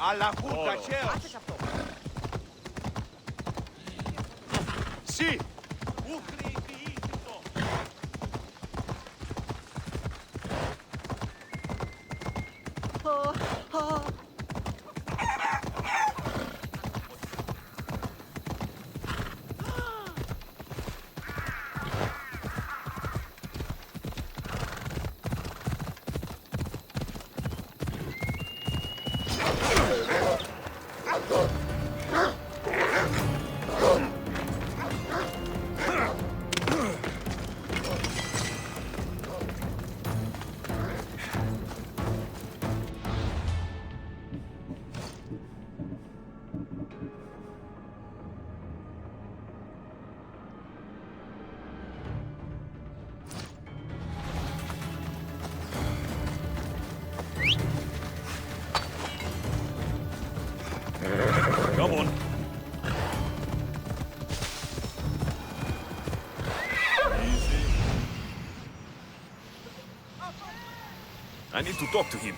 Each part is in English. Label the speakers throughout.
Speaker 1: alla puta, Ceos! Sì!
Speaker 2: Come on. Easy. I need to talk to him.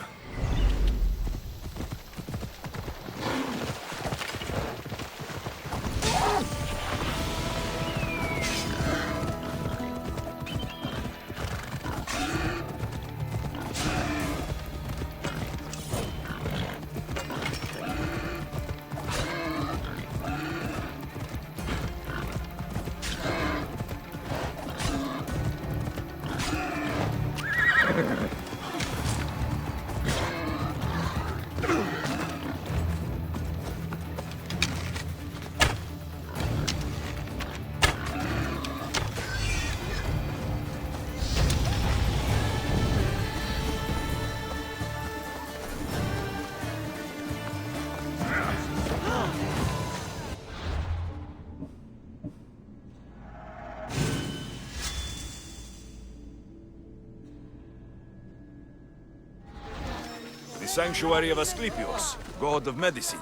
Speaker 2: The Sanctuary of Asclepios, god of medicine.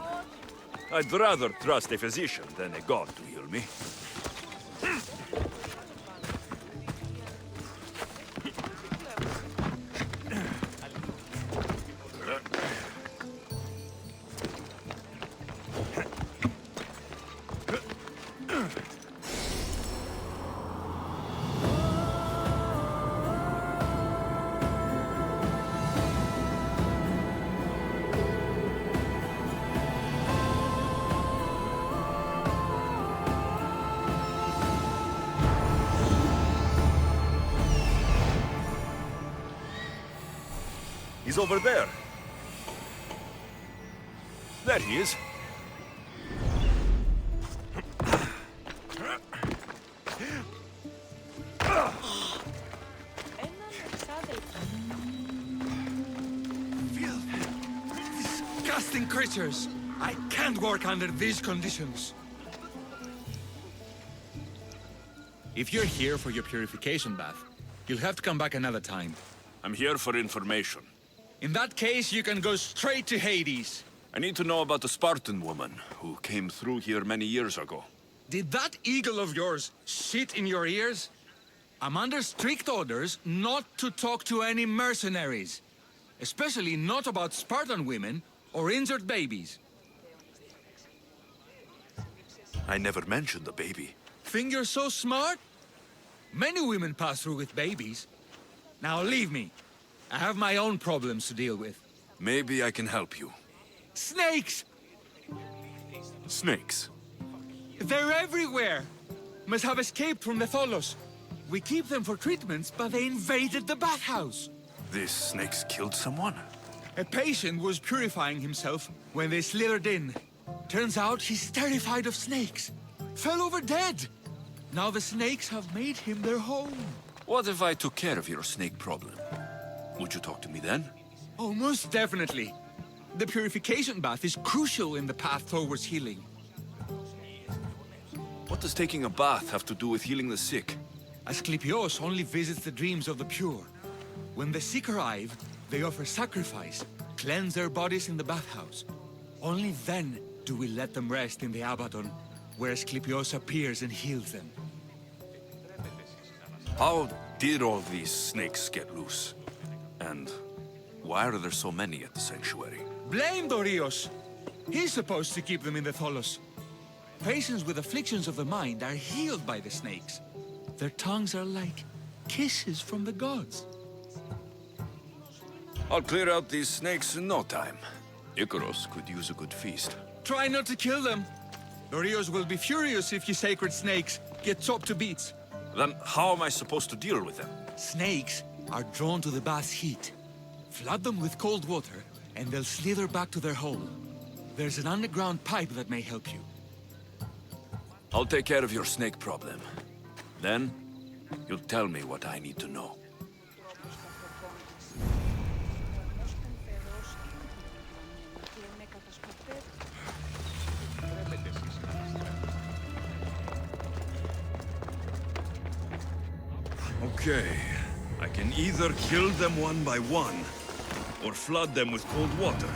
Speaker 2: I'd rather trust a physician than a god to heal me. He's over there. There he is.
Speaker 3: Disgusting creatures! I can't work under these conditions. If you're here for your purification bath, you'll have to come back another time.
Speaker 2: I'm here for information.
Speaker 3: In that case, you can go straight to Hades.
Speaker 2: I need to know about the Spartan woman who came through here many years ago.
Speaker 3: Did that eagle of yours shit in your ears? I'm under strict orders not to talk to any mercenaries. Especially not about Spartan women or injured babies.
Speaker 2: I never mentioned the baby.
Speaker 3: Think you're so smart? Many women pass through with babies. Now leave me. I have my own problems to deal with.
Speaker 2: Maybe I can help you.
Speaker 3: Snakes!
Speaker 2: Snakes?
Speaker 3: They're everywhere! Must have escaped from the Tholos. We keep them for treatments, but they invaded the bathhouse.
Speaker 2: These snakes killed someone?
Speaker 3: A patient was purifying himself when they slithered in. Turns out he's terrified of snakes. Fell over dead. Now the snakes have made him their home.
Speaker 2: What if I took care of your snake problem? Would you talk to me then?
Speaker 3: Oh, most definitely. The purification bath is crucial in the path towards healing.
Speaker 2: What does taking a bath have to do with healing the sick?
Speaker 3: Asclepios only visits the dreams of the pure. When the sick arrive, they offer sacrifice, cleanse their bodies in the bathhouse. Only then do we let them rest in the Abaddon, where Asclepios appears and heals them.
Speaker 2: How did all these snakes get loose? And why are there so many at the sanctuary?
Speaker 3: Blame Dorios! He's supposed to keep them in the Tholos. Patients with afflictions of the mind are healed by the snakes. Their tongues are like kisses from the gods.
Speaker 2: I'll clear out these snakes in no time. Icaros could use a good feast.
Speaker 3: Try not to kill them. The Rios will be furious if you sacred snakes get chopped to bits.
Speaker 2: Then how am I supposed to deal with them?
Speaker 3: Snakes are drawn to the bath's heat. Flood them with cold water, and they'll slither back to their hole. There's an underground pipe that may help you.
Speaker 2: I'll take care of your snake problem. Then, you'll tell me what I need to know. Okay. I can either kill them one by one, or flood them with cold water.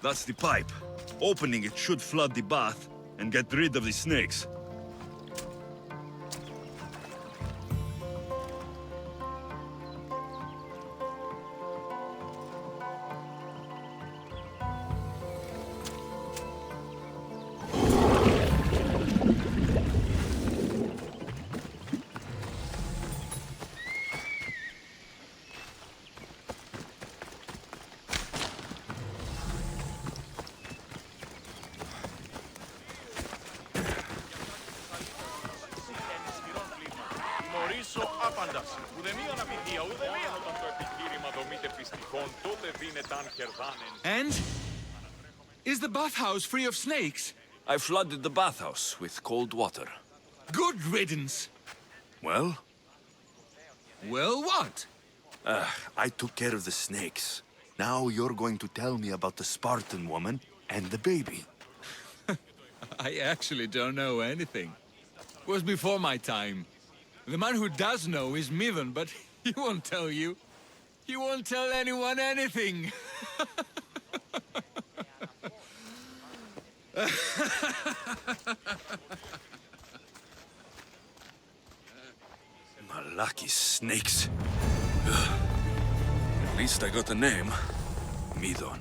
Speaker 2: That's the pipe. Opening it should flood the bath and get rid of the snakes.
Speaker 3: And? Is the bathhouse free of snakes?
Speaker 2: I flooded the bathhouse with cold water.
Speaker 3: Good riddance.
Speaker 2: Well?
Speaker 3: Well, what?
Speaker 2: I took care of the snakes. Now you're going to tell me about the Spartan woman and the baby.
Speaker 3: I actually don't know anything. It was before my time. The man who does know is Midon, but he won't tell you. He won't tell anyone anything.
Speaker 2: Malaki snakes. At least I got a name. Midon.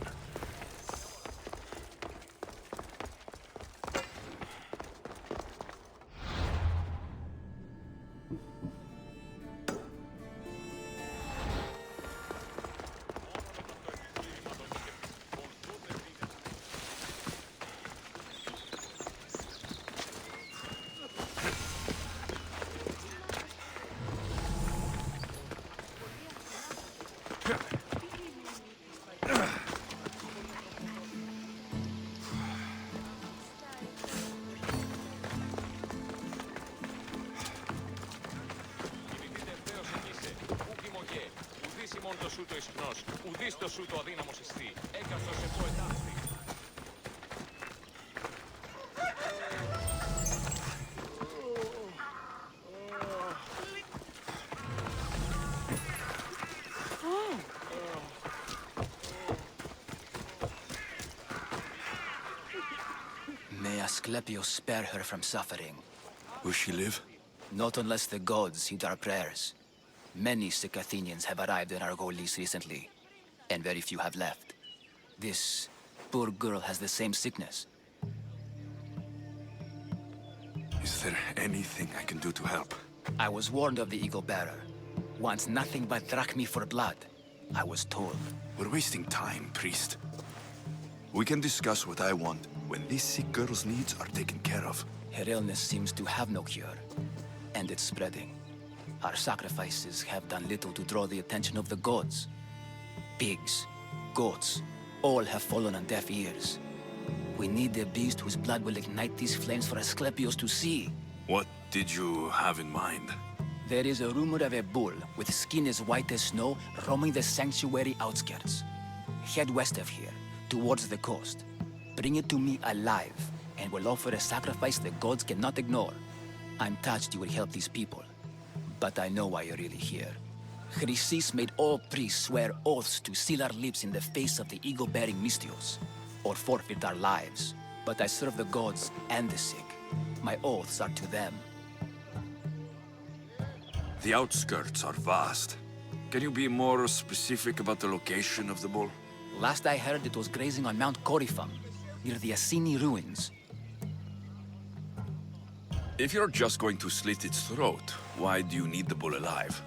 Speaker 1: May Asclepius spare her from suffering.
Speaker 2: Will she live?
Speaker 1: Not unless the gods heed our prayers. Many sick Athenians have arrived in Argolis recently, and very few have left. This poor girl has the same sickness.
Speaker 2: Is there anything I can do to help?
Speaker 1: I was warned of the Eagle Bearer. Wants nothing but drachmi for blood. I was told.
Speaker 2: We're wasting time, priest. We can discuss what I want when this sick girl's needs are taken care of.
Speaker 1: Her illness seems to have no cure, and it's spreading. Our sacrifices have done little to draw the attention of the gods. Pigs, goats, all have fallen on deaf ears. We need a beast whose blood will ignite these flames for Asclepios to see.
Speaker 2: What did you have in mind?
Speaker 1: There is a rumor of a bull with skin as white as snow roaming the sanctuary outskirts. Head west of here, towards the coast. Bring it to me alive, and we'll offer a sacrifice the gods cannot ignore. I'm touched you will help these people, but I know why you're really here. Chrysis made all priests swear oaths to seal our lips in the face of the eagle-bearing Mystios, or forfeit our lives. But I serve the gods and the sick. My oaths are to them.
Speaker 2: The outskirts are vast. Can you be more specific about the location of the bull?
Speaker 1: Last I heard, it was grazing on Mount Corifum, near the Assini ruins.
Speaker 2: If you're just going to slit its throat, why do you need the bull alive?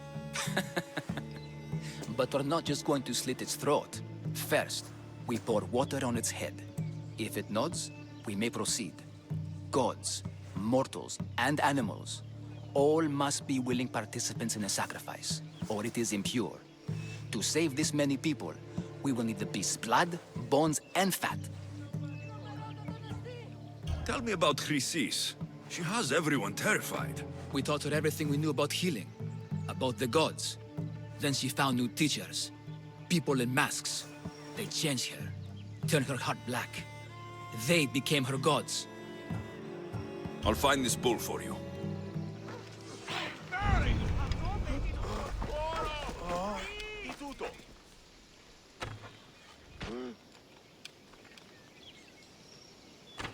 Speaker 1: But we're not just going to slit its throat. First, we pour water on its head. If it nods, we may proceed. Gods, mortals, and animals, all must be willing participants in a sacrifice, or it is impure. To save this many people, we will need the beast's blood, bones, and fat.
Speaker 2: Tell me about Chrysis. She has everyone terrified.
Speaker 1: We taught her everything we knew about healing, about the gods. Then she found new teachers, people in masks. They changed her, turned her heart black. They became her gods.
Speaker 2: I'll find this bull for you.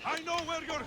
Speaker 4: I know where you're...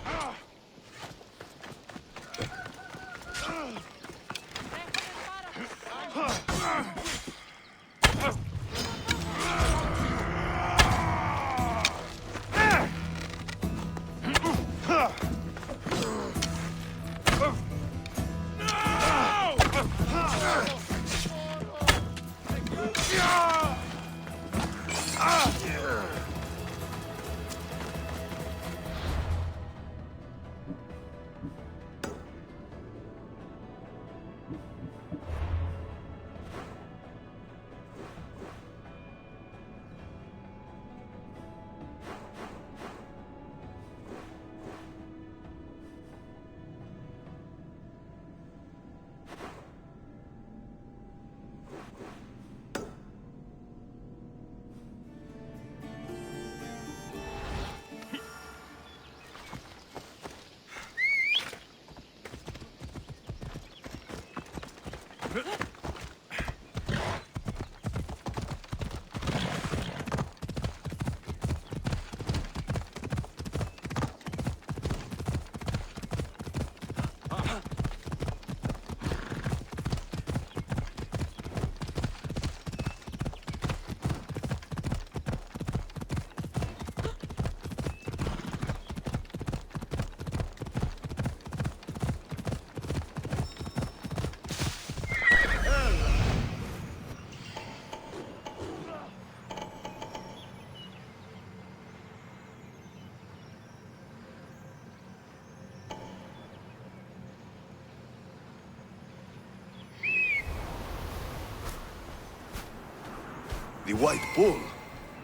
Speaker 2: The White Bull.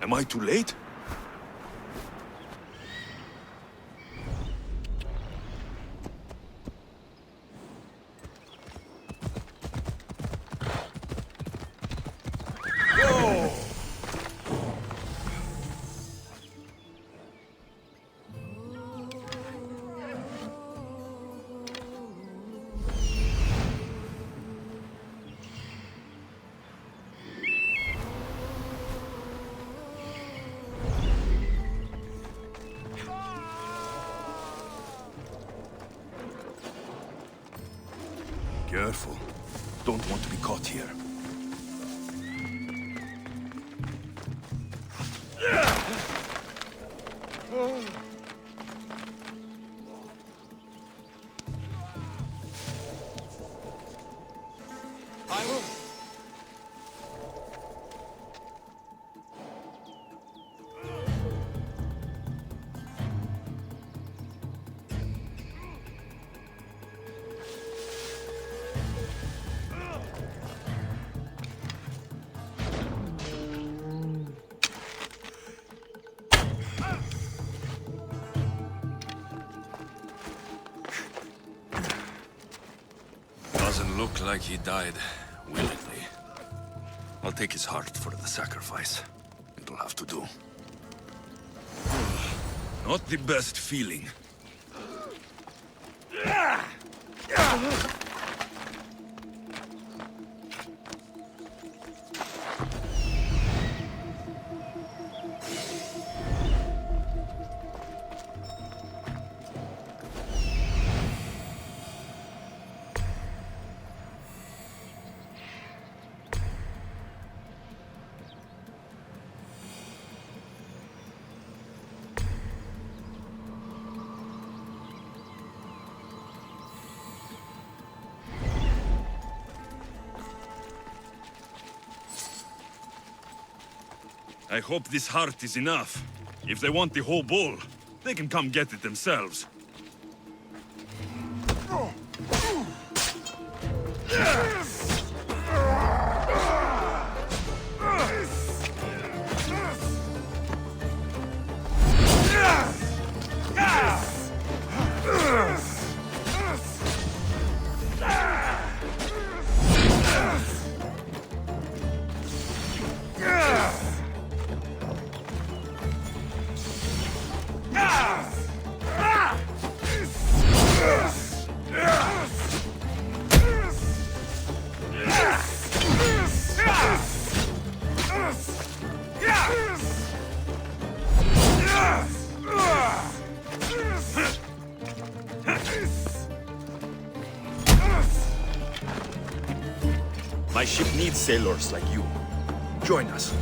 Speaker 2: Am I too late? Careful. Don't want to be caught here. look like he died willingly. I'll take his heart for the sacrifice. It'll have to do. Not the best feeling. I hope this heart is enough. If they want the whole bull, they can come get it themselves. My ship needs sailors like you. Join us.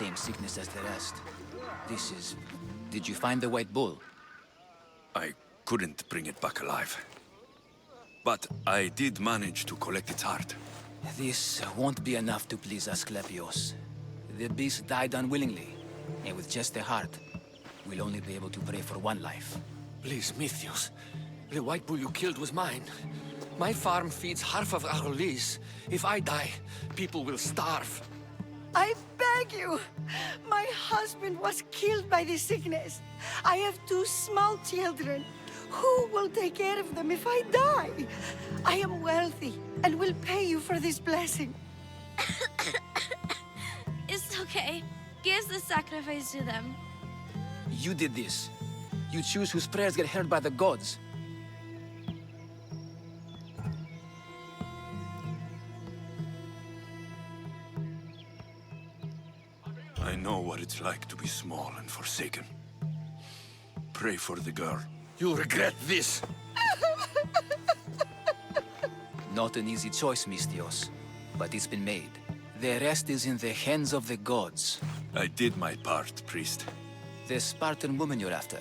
Speaker 1: Same sickness as the rest. This is... Did you find the white bull?
Speaker 2: I couldn't bring it back alive. But I did manage to collect its heart.
Speaker 1: This won't be enough to please Asclepios. The beast died unwillingly, and with just the heart, we'll only be able to pray for one life.
Speaker 5: Please, Mythios. The white bull you killed was mine. My farm feeds half of Arolis. If I die, people will starve.
Speaker 6: I beg you! My husband was killed by this sickness. I have 2 small children. Who will take care of them if I die? I am wealthy and will pay you for this blessing.
Speaker 7: It's okay. Give the sacrifice to them.
Speaker 1: You did this. You choose whose prayers get heard by the gods.
Speaker 2: I know what it's like to be small and forsaken. Pray for the girl.
Speaker 5: You'll regret this.
Speaker 1: Not an easy choice, Mystios, but it's been made. The rest is in the hands of the gods.
Speaker 2: I did my part, priest.
Speaker 1: The Spartan woman you're after.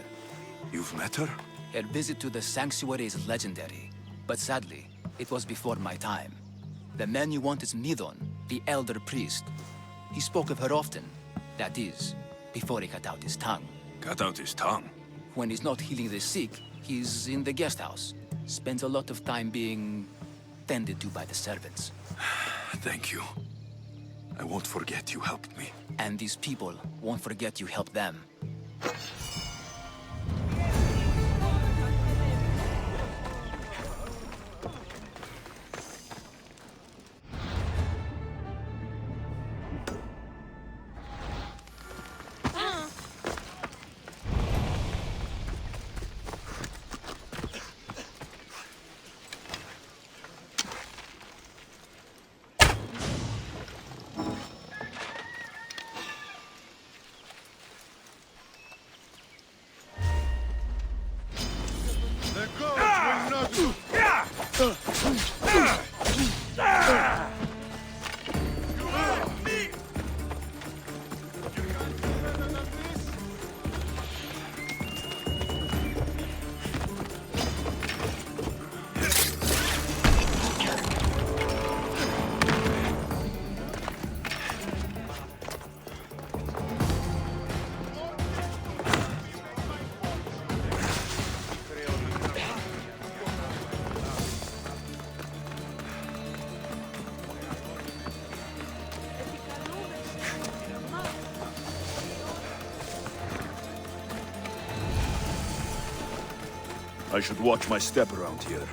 Speaker 2: You've met her?
Speaker 1: Her visit to the sanctuary is legendary, but sadly, it was before my time. The man you want is Midon, the elder priest. He spoke of her often. That is, before he cut out his tongue.
Speaker 2: Cut out his tongue?
Speaker 1: When he's not healing the sick, he's in the guest house. Spends a lot of time being tended to by the servants.
Speaker 2: Thank you. I won't forget you helped me.
Speaker 1: And these people won't forget you helped them.
Speaker 2: I should watch my step around here.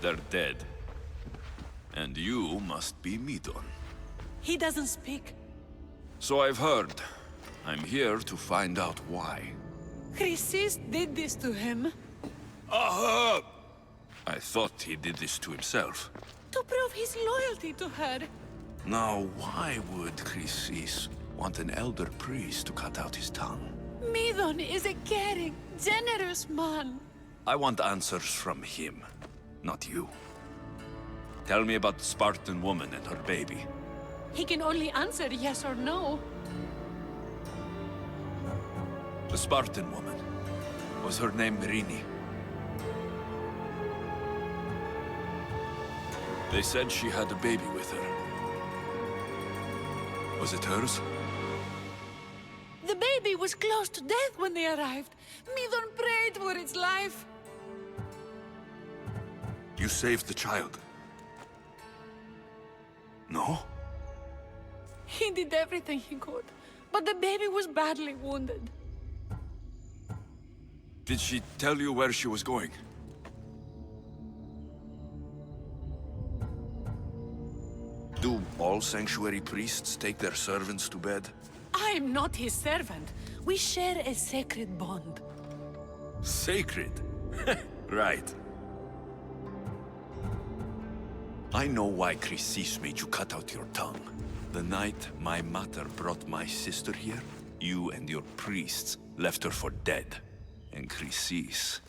Speaker 2: They're dead. And you must be Midon.
Speaker 8: He doesn't speak.
Speaker 2: So I've heard. I'm here to find out why.
Speaker 8: Chrysis did this to him.
Speaker 2: Aha! I thought he did this to himself.
Speaker 8: To prove his loyalty to her.
Speaker 2: Now, why would Chrysis want an elder priest to cut out his tongue?
Speaker 8: Midon is a caring, generous man.
Speaker 2: I want answers from him, not you. Tell me about the Spartan woman and her baby.
Speaker 8: He can only answer yes or no.
Speaker 2: The Spartan woman. Was her name Rini? They said she had a baby with her. Was it hers?
Speaker 8: The baby was close to death when they arrived. Midon prayed for its life.
Speaker 2: You saved the child? No?
Speaker 8: He did everything he could, but the baby was badly wounded.
Speaker 2: Did she tell you where she was going? Do all sanctuary priests take their servants to bed?
Speaker 8: I am not his servant. We share a sacred bond.
Speaker 2: Sacred? Right. I know why Chrysis made you cut out your tongue. The night my mother brought my sister here, you and your priests left her for dead. And Chrysis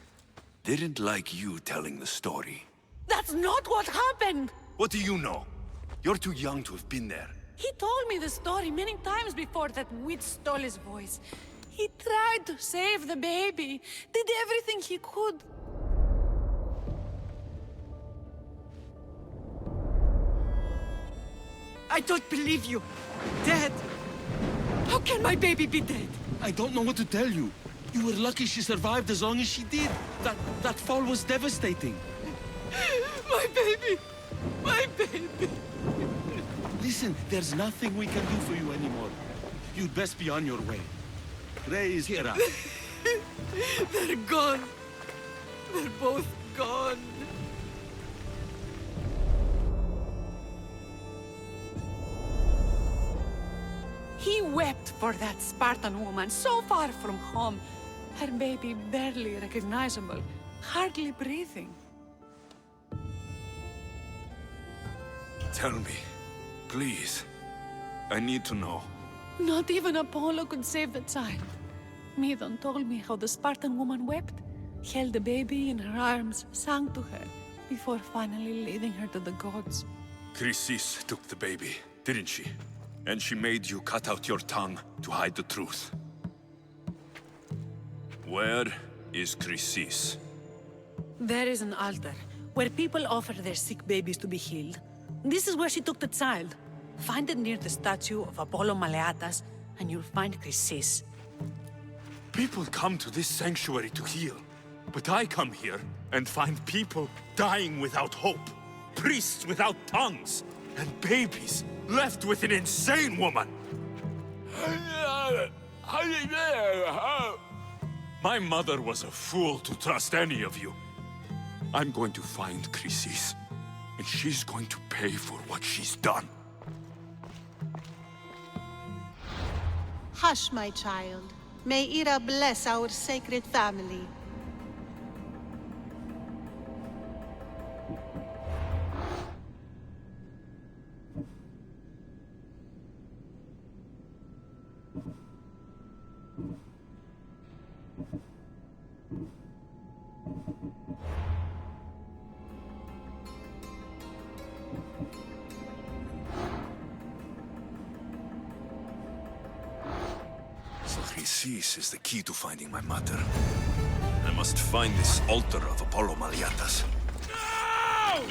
Speaker 2: didn't like you telling the story.
Speaker 8: That's not what happened!
Speaker 2: What do you know? You're too young to have been there.
Speaker 8: He told me the story many times before that witch stole his voice. He tried to save the baby, did everything he could.
Speaker 6: I don't believe you. Dead. How can my baby be dead?
Speaker 9: I don't know what to tell you. You were lucky she survived as long as she did. That fall was devastating.
Speaker 6: My baby! My baby!
Speaker 9: Listen, there's nothing we can do for you anymore. You'd best be on your way. Ray is here.
Speaker 6: They're gone. They're both gone.
Speaker 8: He wept for that Spartan woman so far from home. Her baby barely recognizable, hardly breathing.
Speaker 2: Tell me, please. I need to know.
Speaker 8: Not even Apollo could save the child. Midon told me how the Spartan woman wept, held the baby in her arms, sang to her, before finally leading her to the gods.
Speaker 2: Chrysis took the baby, didn't she? And she made you cut out your tongue to hide the truth. Where is Chrysis?
Speaker 8: There is an altar, where people offer their sick babies to be healed. This is where she took the child. Find it near the statue of Apollo Maleatas, and you'll find Chrysis.
Speaker 2: People come to this sanctuary to heal. But I come here and find people dying without hope. Priests without tongues. And babies left with an insane woman. My mother was a fool to trust any of you. I'm going to find Chrysis, and she's going to pay for what she's done.
Speaker 10: Hush, my child. May Ira bless our sacred family.
Speaker 2: So Chrysis is the key to finding my mother. I must find this altar of Apollo Maleatas. No!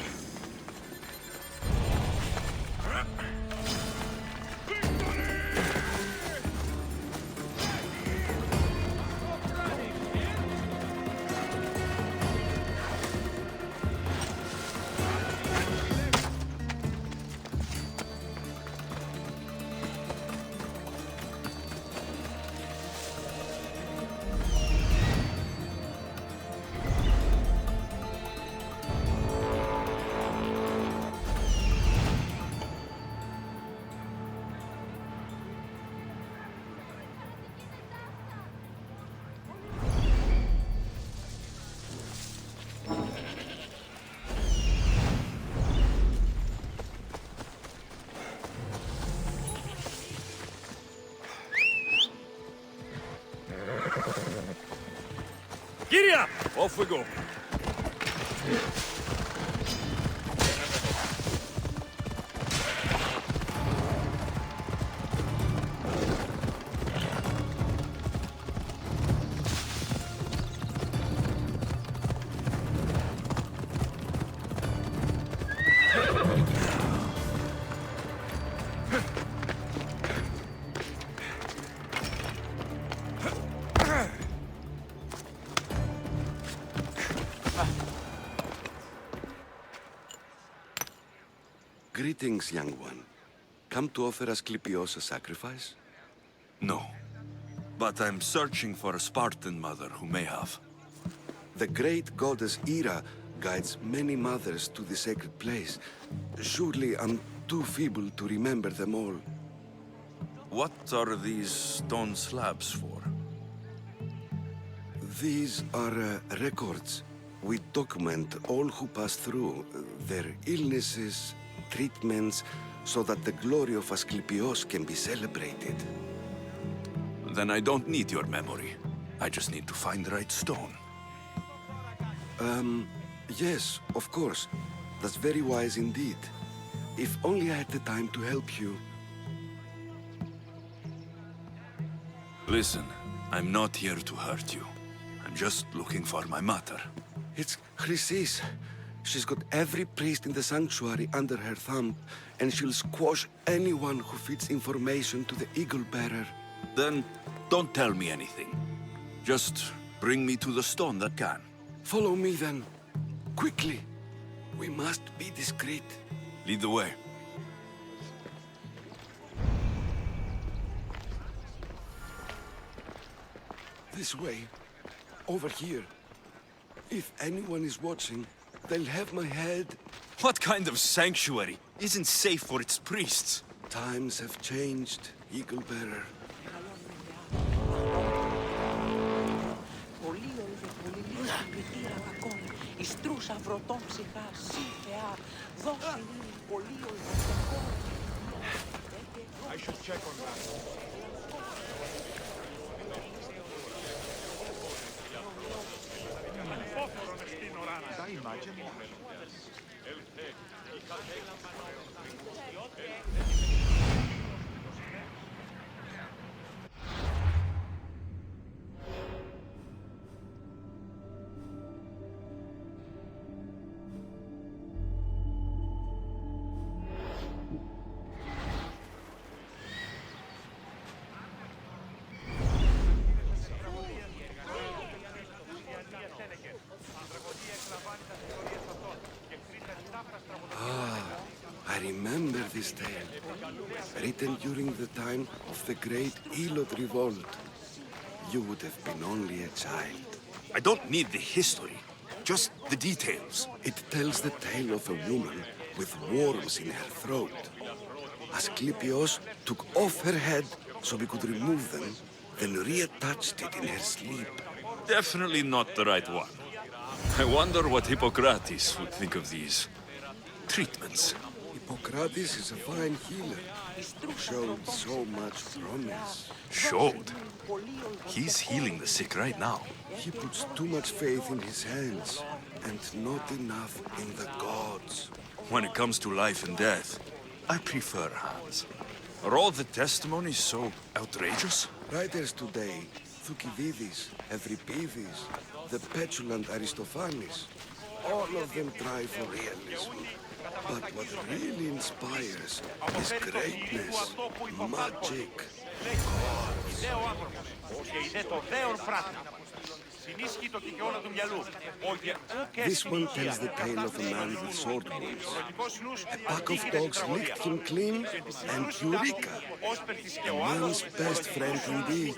Speaker 2: Giddy up! Off we go.
Speaker 11: Greetings, young one. Come to offer Asclepios a sacrifice?
Speaker 2: No. But I'm searching for a Spartan mother who may have.
Speaker 11: The great goddess Hera guides many mothers to the sacred place. Surely I'm too feeble to remember them all.
Speaker 2: What are these stone slabs for?
Speaker 11: These are records. We document all who pass through, their illnesses, treatments, so that the glory of Asclepios can be celebrated.
Speaker 2: Then I don't need your memory. I just need to find the right stone.
Speaker 11: Yes, of course. That's very wise indeed. If only I had the time to help you.
Speaker 2: Listen, I'm not here to hurt you. I'm just looking for my mother.
Speaker 11: It's Chrysis. She's got every priest in the sanctuary under her thumb, and she'll squash anyone who feeds information to the Eagle Bearer.
Speaker 2: Then don't tell me anything. Just bring me to the stone that can.
Speaker 11: Follow me then. Quickly. We must be discreet.
Speaker 2: Lead the way.
Speaker 11: This way. Over here. If anyone is watching, they'll have my head.
Speaker 2: What kind of sanctuary isn't safe for its priests?
Speaker 11: Times have changed, Eagle Bearer.
Speaker 4: I should check on that. Da immagini.
Speaker 11: I remember this tale. Written during the time of the great Elot revolt. You would have been only a child.
Speaker 2: I don't need the history, just the details.
Speaker 11: It tells the tale of a woman with worms in her throat. Asclepios took off her head so we could remove them, then reattached it in her sleep.
Speaker 2: Definitely not the right one. I wonder what Hippocrates would think of these treatments.
Speaker 11: Hippocrates is a fine healer. Showed so much promise.
Speaker 2: Showed? He's healing the sick right now.
Speaker 11: He puts too much faith in his hands, and not enough in the gods.
Speaker 2: When it comes to life and death, I prefer hands. Are all the testimonies so outrageous?
Speaker 11: Writers today, Thucydides, Euripides, the petulant Aristophanes, all of them try for realism. But what really inspires is greatness, magic, gods. This one tells the tale of a man with sword wounds. A pack of dogs licked him clean, and Eureka! A man's best friend indeed.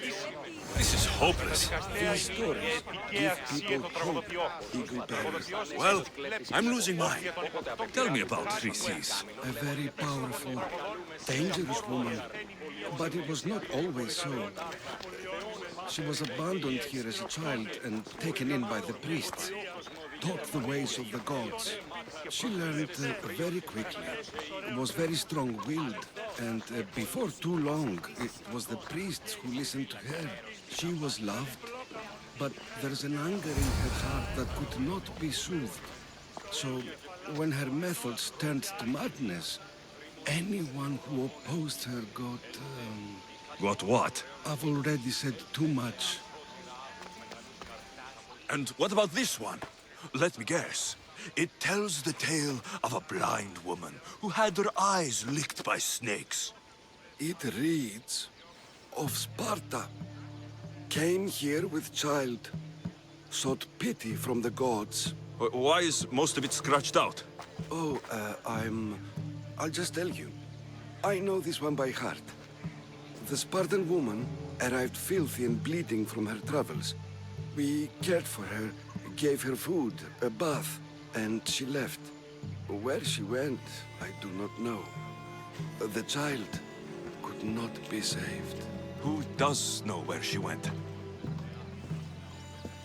Speaker 2: This is hopeless.
Speaker 11: These stories give people hope, Eagle Bearer.
Speaker 2: Well, I'm losing mine. Tell me about Chrysis.
Speaker 11: A very powerful, dangerous woman. But it was not always so. She was abandoned here as a child and taken in by the priests. Taught the ways of the gods. She learned very quickly. Was very strong-willed. And before too long, it was the priests who listened to her. She was loved. But there's an anger in her heart that could not be soothed. So, when her methods turned to madness, anyone who opposed her got...
Speaker 2: Got what?
Speaker 11: I've already said too much.
Speaker 2: And what about this one? Let me guess. It tells the tale of a blind woman who had her eyes licked by snakes.
Speaker 11: It reads of Sparta. Came here with child. Sought pity from the gods.
Speaker 2: Why is most of it scratched out?
Speaker 11: Oh, I'll just tell you. I know this one by heart. The Spartan woman arrived filthy and bleeding from her travels. We cared for her, gave her food, a bath, and she left. Where she went, I do not know. The child could not be saved.
Speaker 2: Who does know where she went?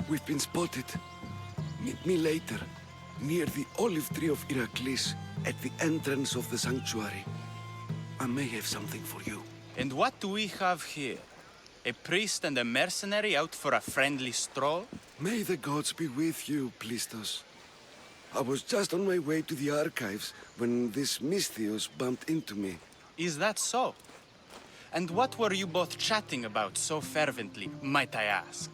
Speaker 11: We've been spotted. Meet me later, near the olive tree of Iraklis, at the entrance of the sanctuary. I may have something for you.
Speaker 12: And what do we have here? A priest and a mercenary out for a friendly stroll?
Speaker 11: May the gods be with you, Plistos. I was just on my way to the archives when this Misthios bumped into me.
Speaker 12: Is that so? And what were you both chatting about so fervently, might I ask?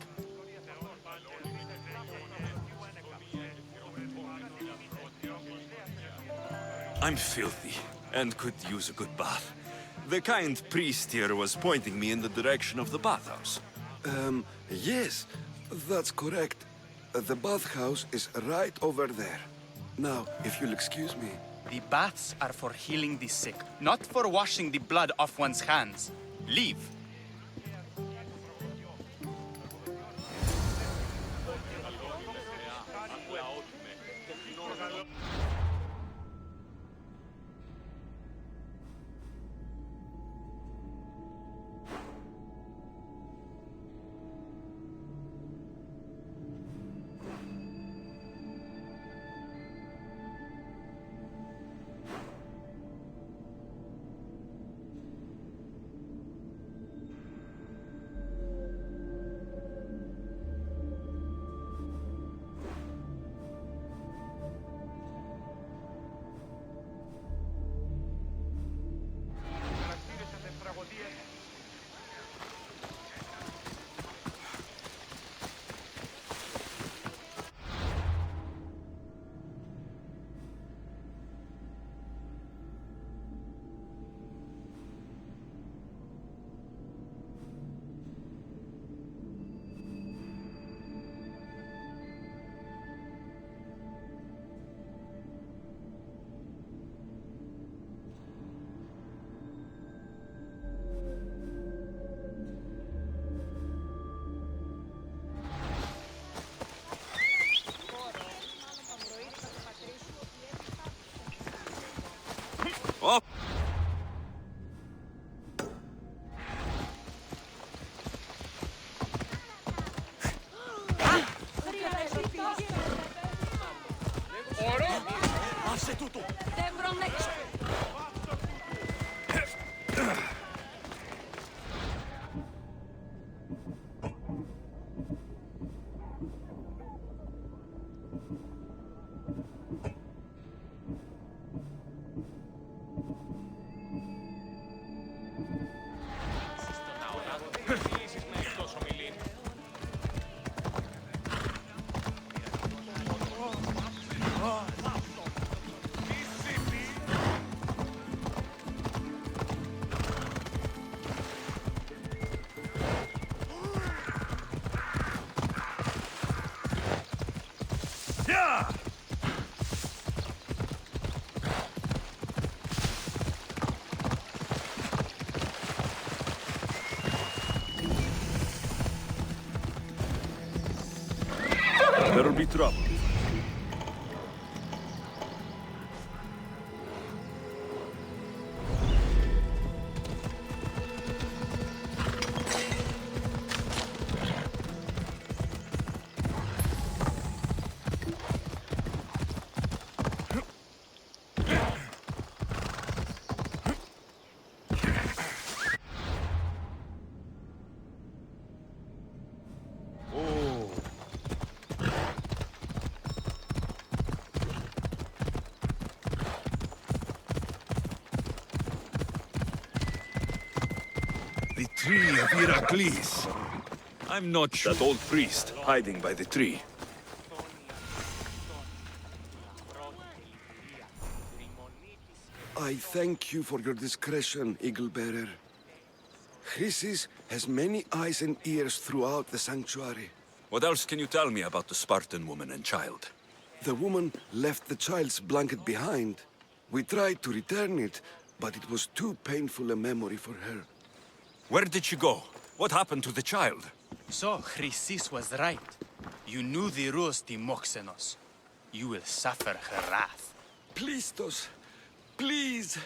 Speaker 2: I'm filthy, and could use a good bath. The kind priest here was pointing me in the direction of the bathhouse.
Speaker 11: Yes, that's correct. The bathhouse is right over there. Now, if you'll excuse me.
Speaker 12: The baths are for healing the sick, not for washing the blood off one's hands. Leave.
Speaker 2: Oh! There'll be trouble. The tree of Iraklis. I'm not sure. That old priest hiding by the tree.
Speaker 11: I thank you for your discretion, Eagle-Bearer. Chrysis has many eyes and ears throughout the sanctuary.
Speaker 2: What else can you tell me about the Spartan woman and child?
Speaker 11: The woman left the child's blanket behind. We tried to return it, but it was too painful a memory for her.
Speaker 2: Where did she go? What happened to the child?
Speaker 12: So, Chrysis was right. You knew the rules, Timoxenos. You will suffer her wrath.
Speaker 11: Plistos, please.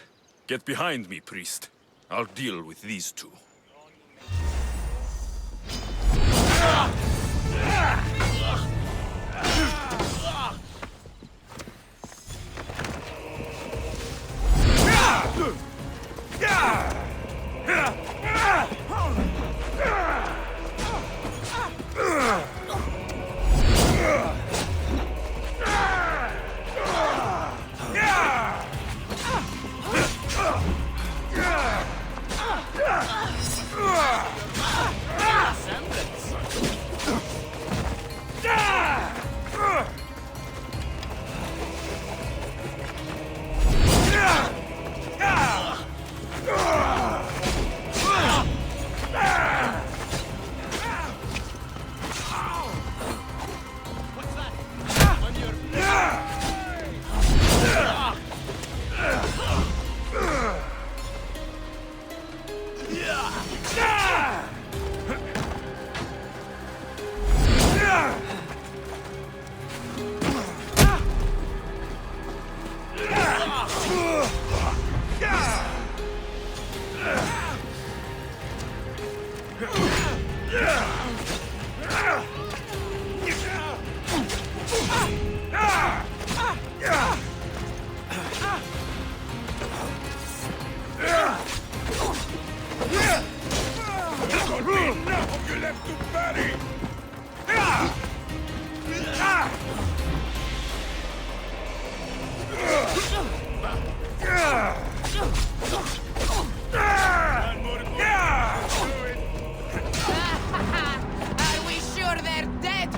Speaker 2: Get behind me, priest. I'll deal with these two.
Speaker 13: Are we sure they're dead?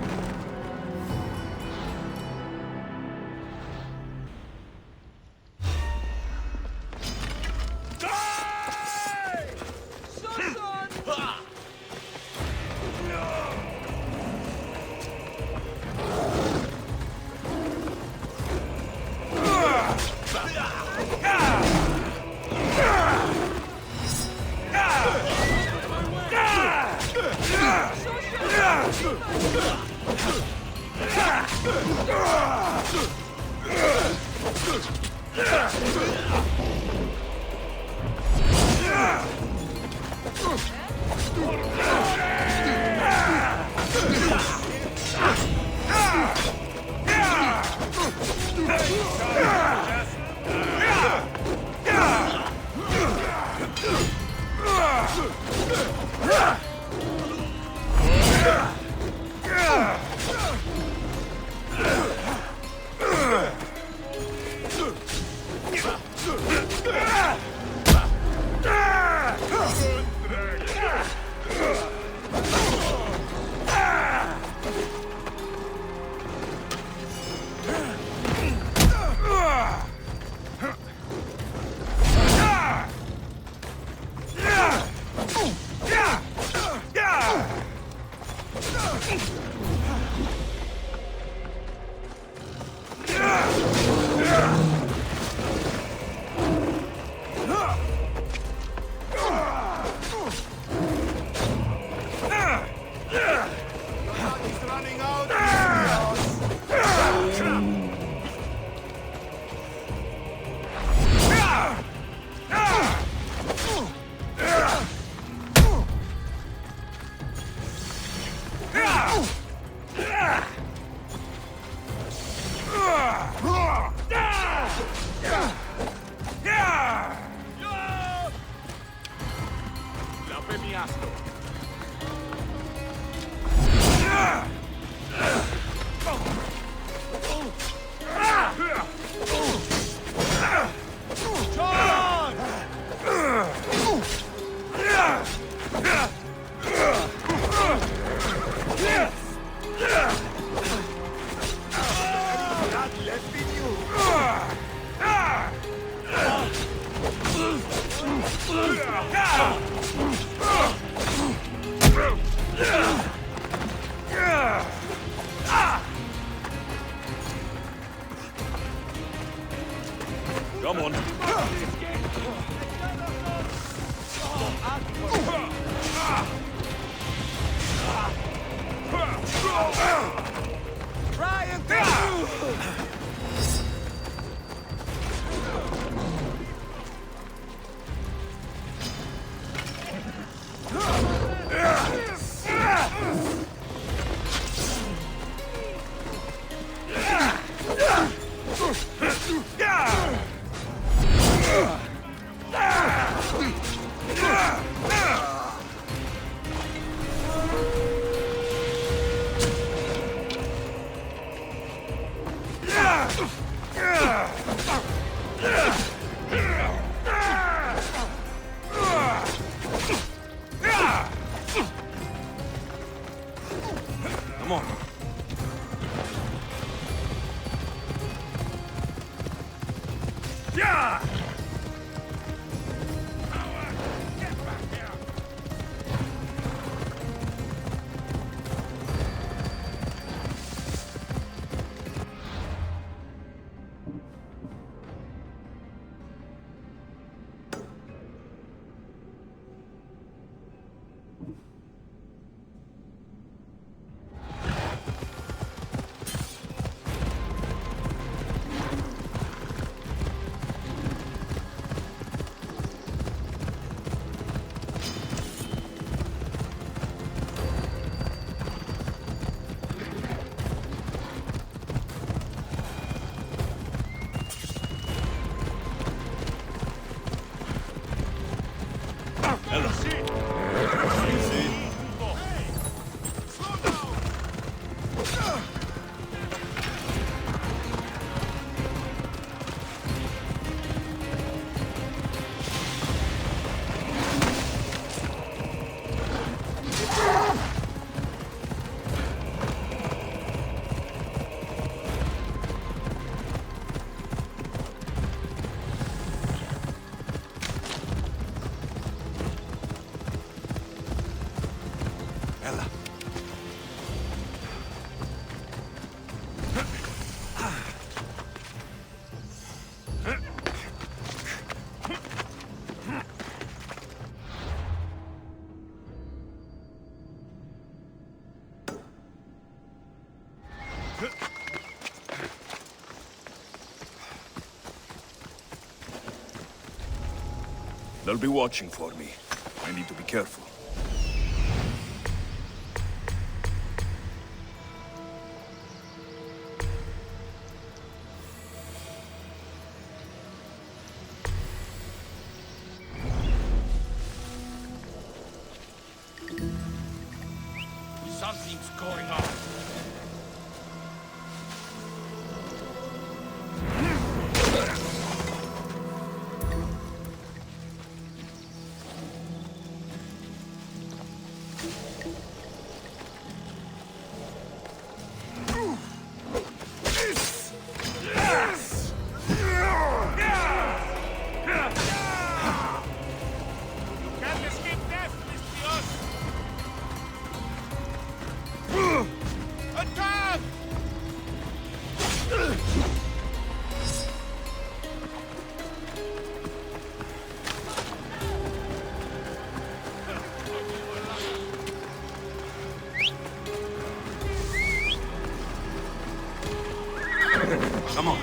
Speaker 2: Come Come on.
Speaker 5: Try and get through!
Speaker 2: Come on.
Speaker 4: Yeah!
Speaker 2: They'll be watching for me. I need to be careful.
Speaker 4: Something's going on.
Speaker 2: Come on.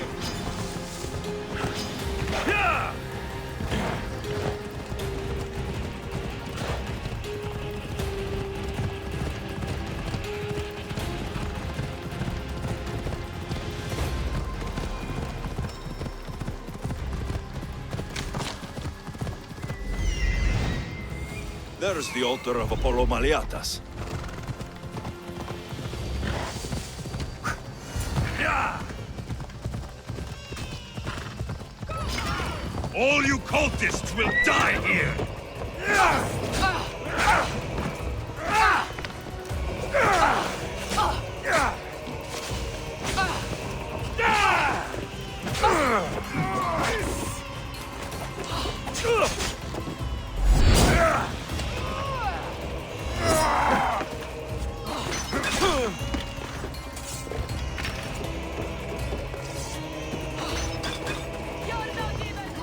Speaker 2: There's the altar of Apollo Maliatas.
Speaker 4: All you cultists will die here!
Speaker 7: You're no demon!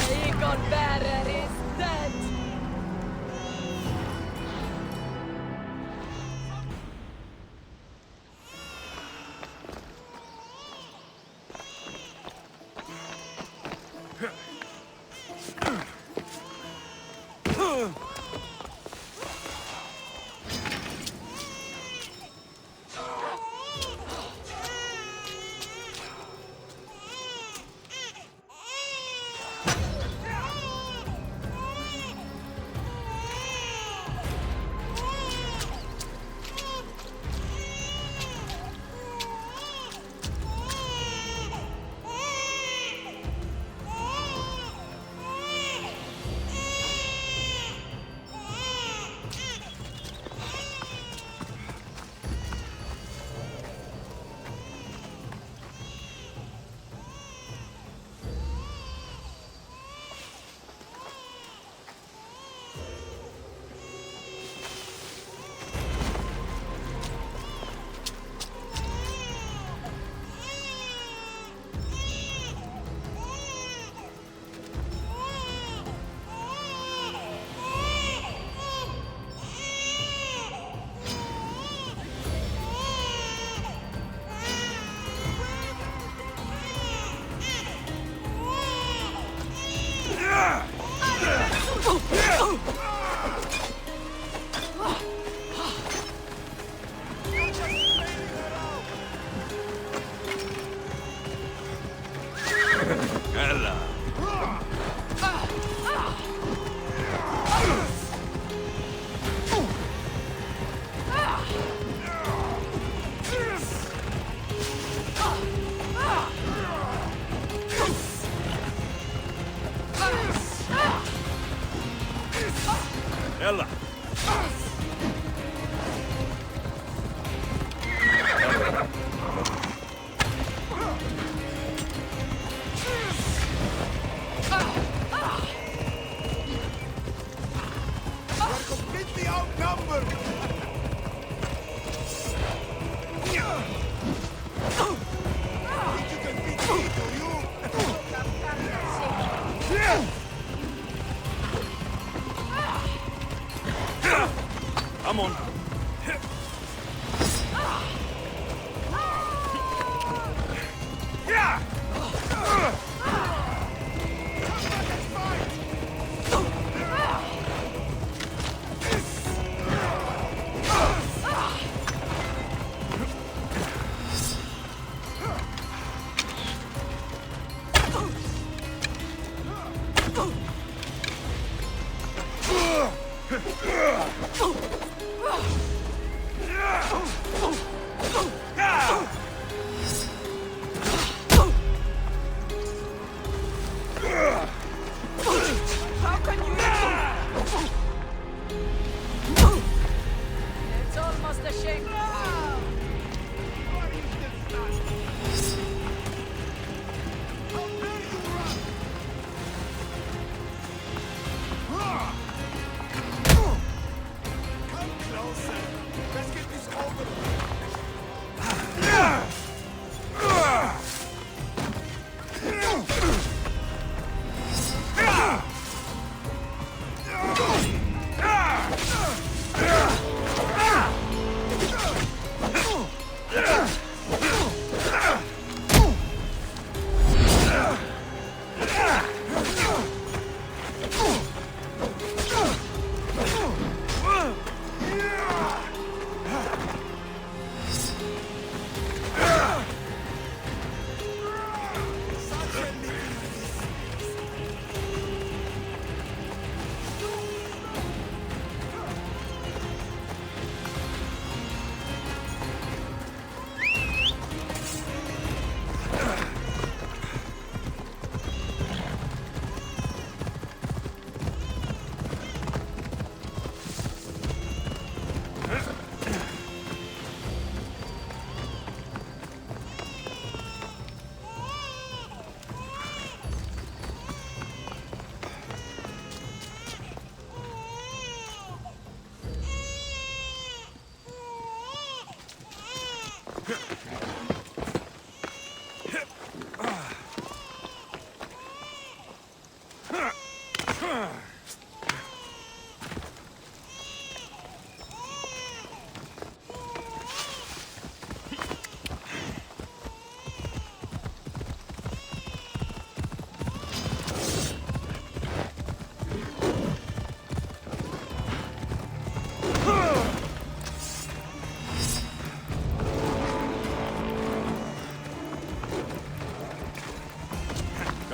Speaker 13: The Eagle Bearer is dead!
Speaker 2: Ella!
Speaker 4: We're completely outnumbered! Think you can beat me, do you?
Speaker 2: Come on!
Speaker 13: How can you... It's almost a shame.
Speaker 4: Come closer. Let's get this over with.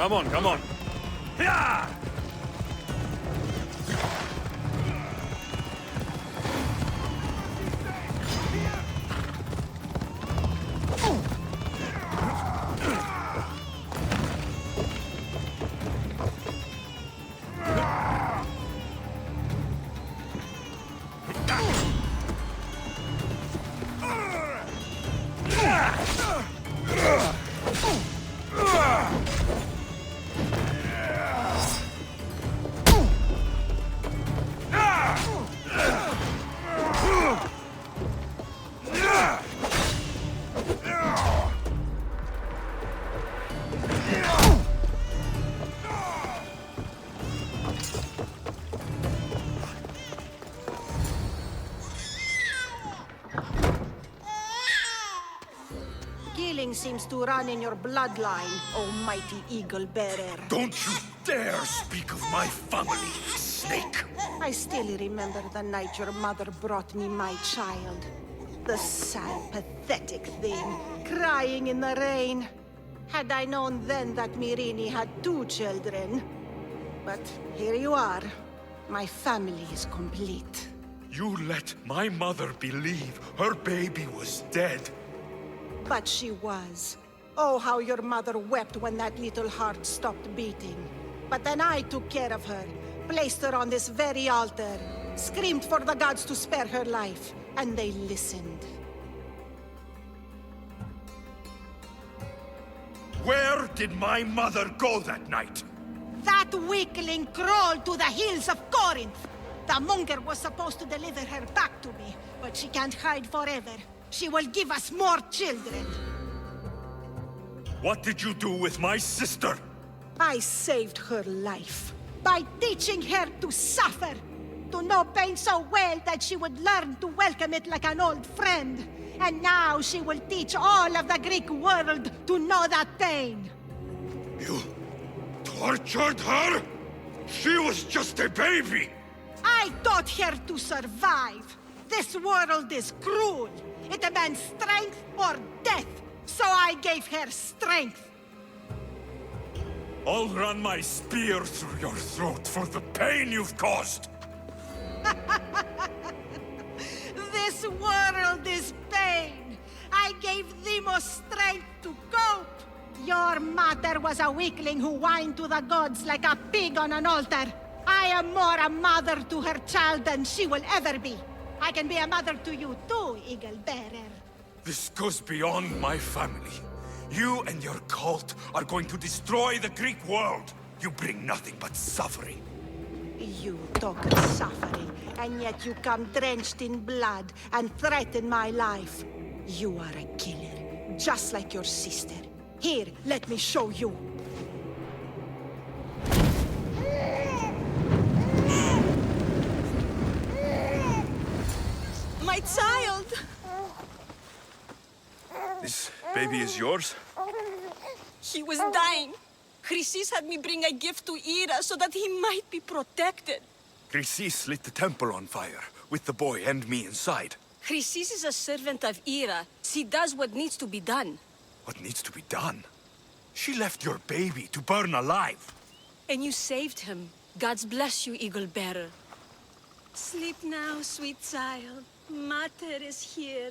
Speaker 4: Come on, come on. Yeah!
Speaker 6: Killing seems to run in your bloodline, oh mighty eagle bearer.
Speaker 4: Don't you dare speak of my family, snake!
Speaker 6: I still remember the night your mother brought me my child. The sad, pathetic thing, crying in the rain. Had I known then that Myrini had 2 children. But here you are. My family is complete.
Speaker 4: You let my mother believe her baby was dead.
Speaker 6: But she was. Oh, how your mother wept when that little heart stopped beating. But then I took care of her, placed her on this very altar, screamed for the gods to spare her life, and they listened.
Speaker 4: Where did my mother go that night?
Speaker 6: That weakling crawled to the hills of Corinth. The monger was supposed to deliver her back to me, but she can't hide forever. She will give us more children.
Speaker 4: What did you do with my sister?
Speaker 6: I saved her life by teaching her to suffer, to know pain so well that she would learn to welcome it like an old friend. And now she will teach all of the Greek world to know that pain.
Speaker 4: You tortured her? She was just a baby!
Speaker 6: I taught her to survive. This world is cruel. It demands strength or death, so I gave her strength.
Speaker 4: I'll run my spear through your throat for the pain you've caused!
Speaker 6: This world is pain. I gave Demos strength to cope. Your mother was a weakling who whined to the gods like a pig on an altar. I am more a mother to her child than she will ever be. I can be a mother to you too, Eagle Bearer.
Speaker 4: This goes beyond my family. You and your cult are going to destroy the Greek world. You bring nothing but suffering.
Speaker 6: You talk of suffering, and yet you come drenched in blood and threaten my life. You are a killer, just like your sister. Here, let me show you.
Speaker 13: My child!
Speaker 2: This baby is yours?
Speaker 13: He was dying. Chrysis had me bring a gift to Ira so that he might be protected.
Speaker 2: Chrysis lit the temple on fire, with the boy and me inside.
Speaker 13: Chrysis is a servant of Ira. She does what needs to be done.
Speaker 2: What needs to be done? She left your baby to burn alive.
Speaker 13: And you saved him. Gods bless you, Eagle Bearer. Sleep now, sweet child. Mater is here.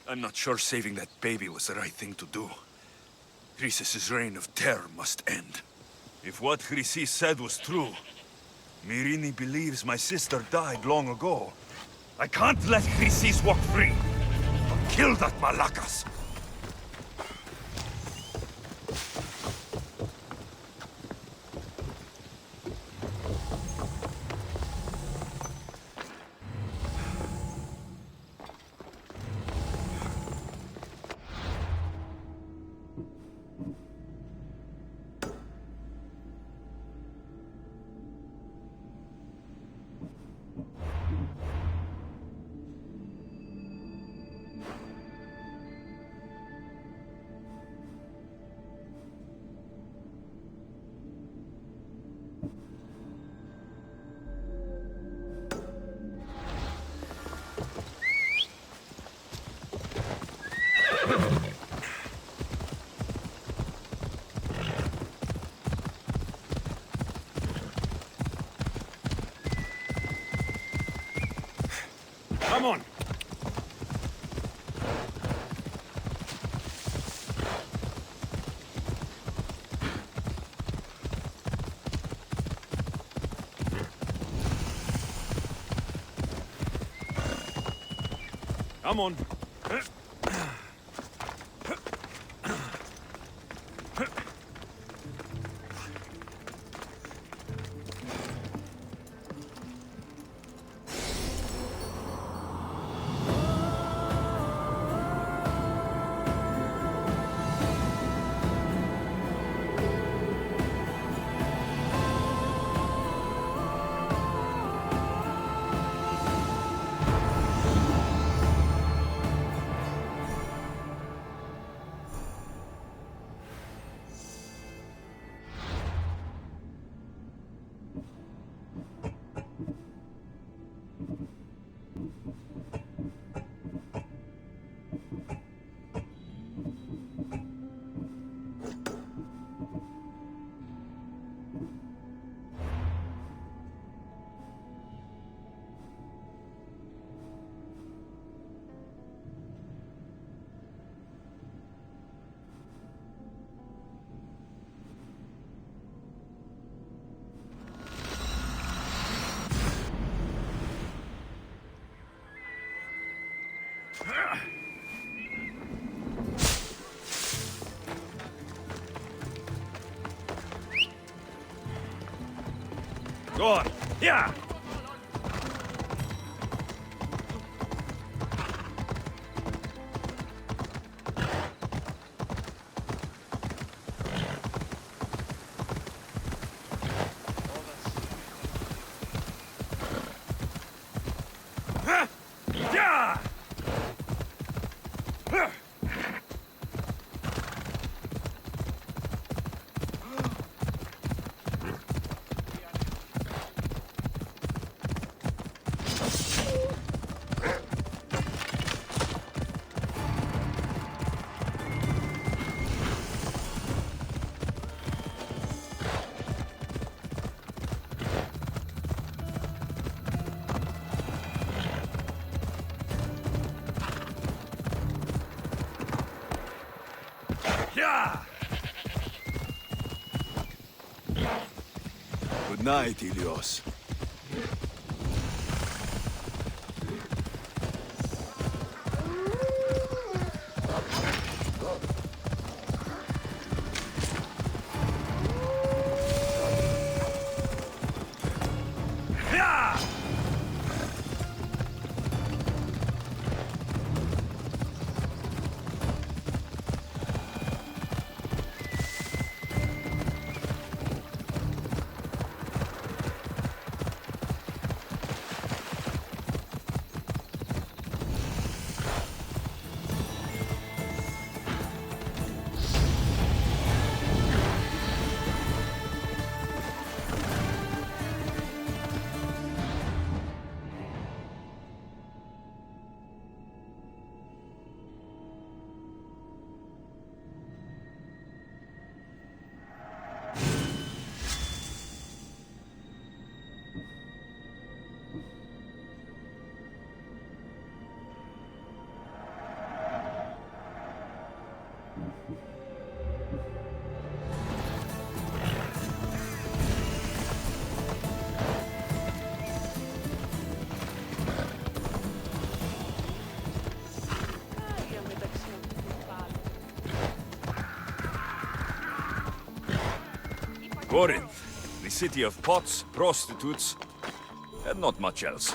Speaker 2: I'm not sure saving that baby was the right thing to do. Chrysis' reign of terror must end. If what Chrysis said was true, Myrini believes my sister died long ago. I can't let Chrysis walk free. I'll kill that Malakas.
Speaker 4: Come on! Come on! Go on! Yeah! Yeah! Yeah!
Speaker 2: Good night, Ilios.
Speaker 4: Yeah! Corinth, the city of pots, prostitutes, and not much else.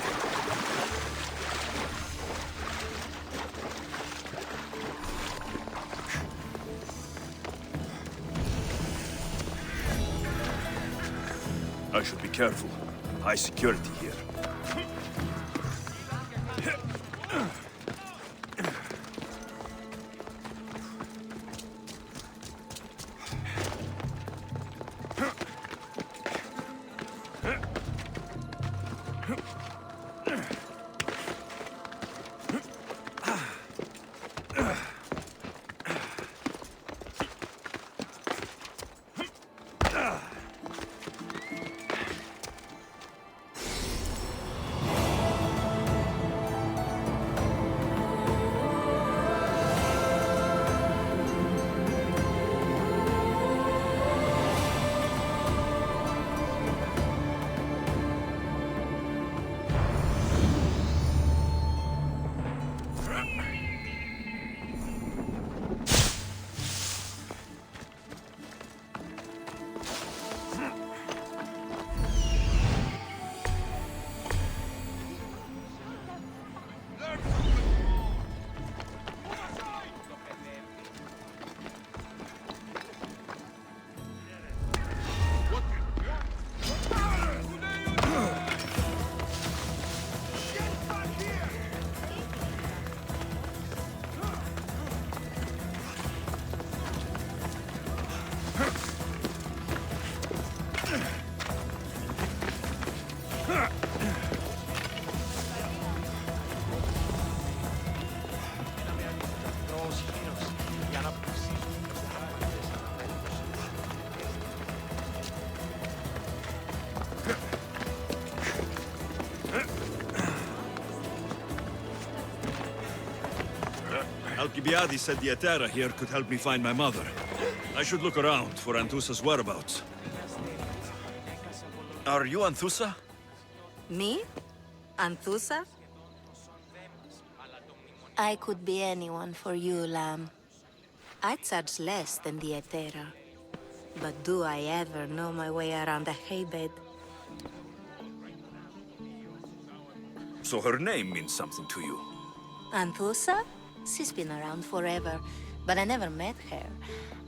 Speaker 4: I should be careful. High security here.
Speaker 2: Alcibiades said the Aetera here could help me find my mother. I should look around for Anthusa's whereabouts. Are you Anthusa?
Speaker 14: Me? Anthusa? I could be anyone for you, Lamb. I charge less than the Aetera. But do I ever know my way around a haybed?
Speaker 2: So her name means something to you?
Speaker 14: Anthusa? She's been around forever, but I never met her.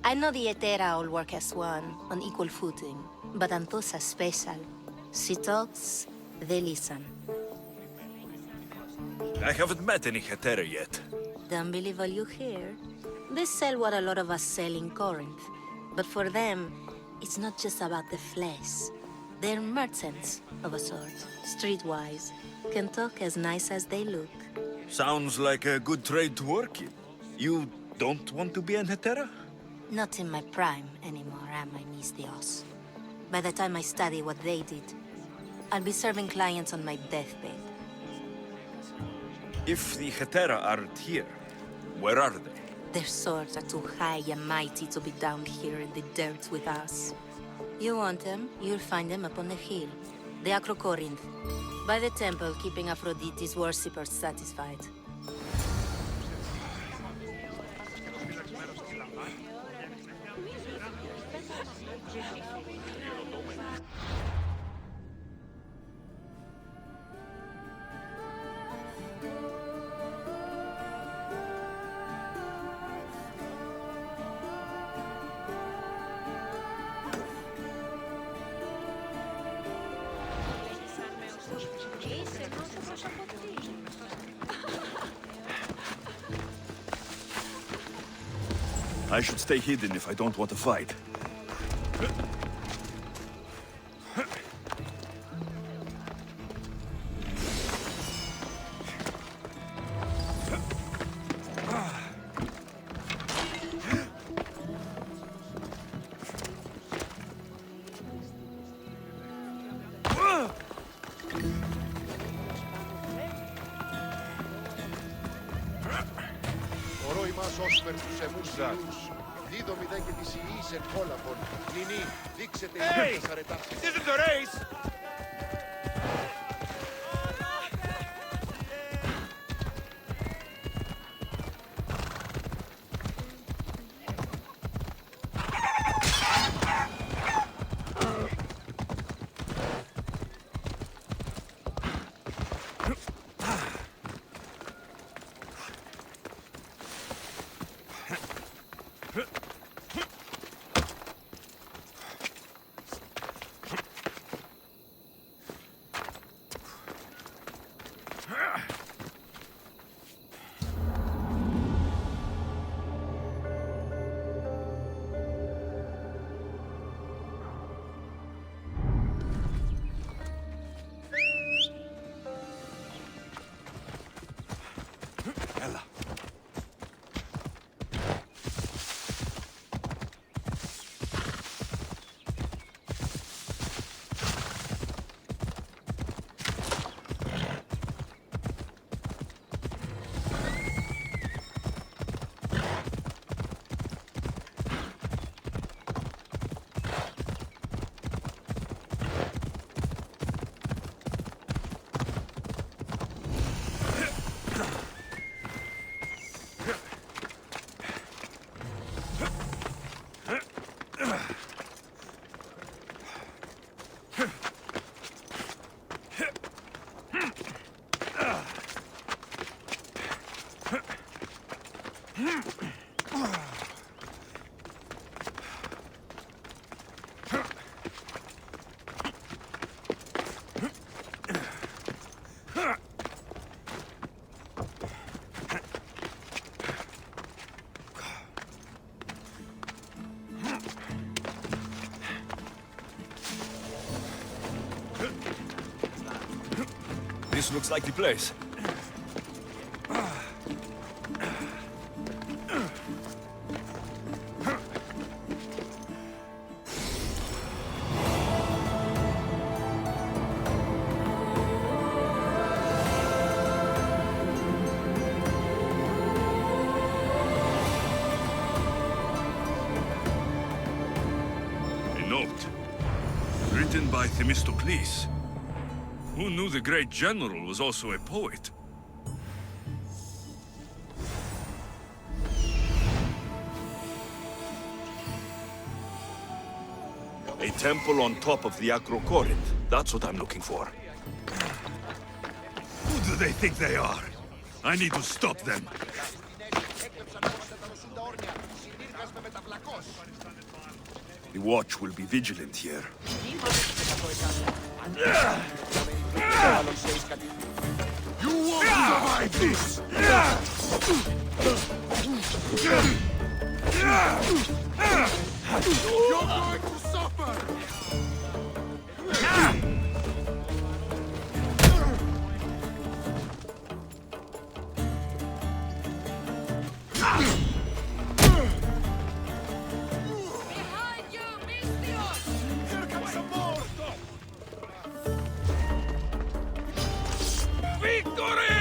Speaker 14: I know the Aetera all work as one, on equal footing. But Anthusa's special. She talks, they listen.
Speaker 2: I haven't met any Aetera yet.
Speaker 14: Don't believe all you hear. They sell what a lot of us sell in Corinth. But for them, it's not just about the flesh. They're merchants, of a sort, streetwise. Can talk as nice as they look.
Speaker 2: Sounds like a good trade to work in. You don't want to be an Aetera?
Speaker 14: Not in my prime anymore, am I, Miss Dios? By the time I study what they did, I'll be serving clients on my deathbed.
Speaker 2: If the Aetera aren't here, where are they?
Speaker 14: Their swords are too high and mighty to be down here in the dirt with us. You want them, you'll find them up on the hill. The Acrocorinth. By the temple, keeping Aphrodite's worshippers satisfied.
Speaker 2: I should stay hidden if I don't want to fight.
Speaker 4: Hey! This isn't the race!
Speaker 2: This looks like the place. by Themistocles. Who knew the great general was also a poet? A temple on top of the Acrocorinth. That's what I'm looking for. Who do they think they are? I need to stop them. The watch will be vigilant here.
Speaker 4: You won't survive this! You're going to suffer!
Speaker 6: Behind you, Mystios!
Speaker 4: Here comes some more!
Speaker 2: Victory!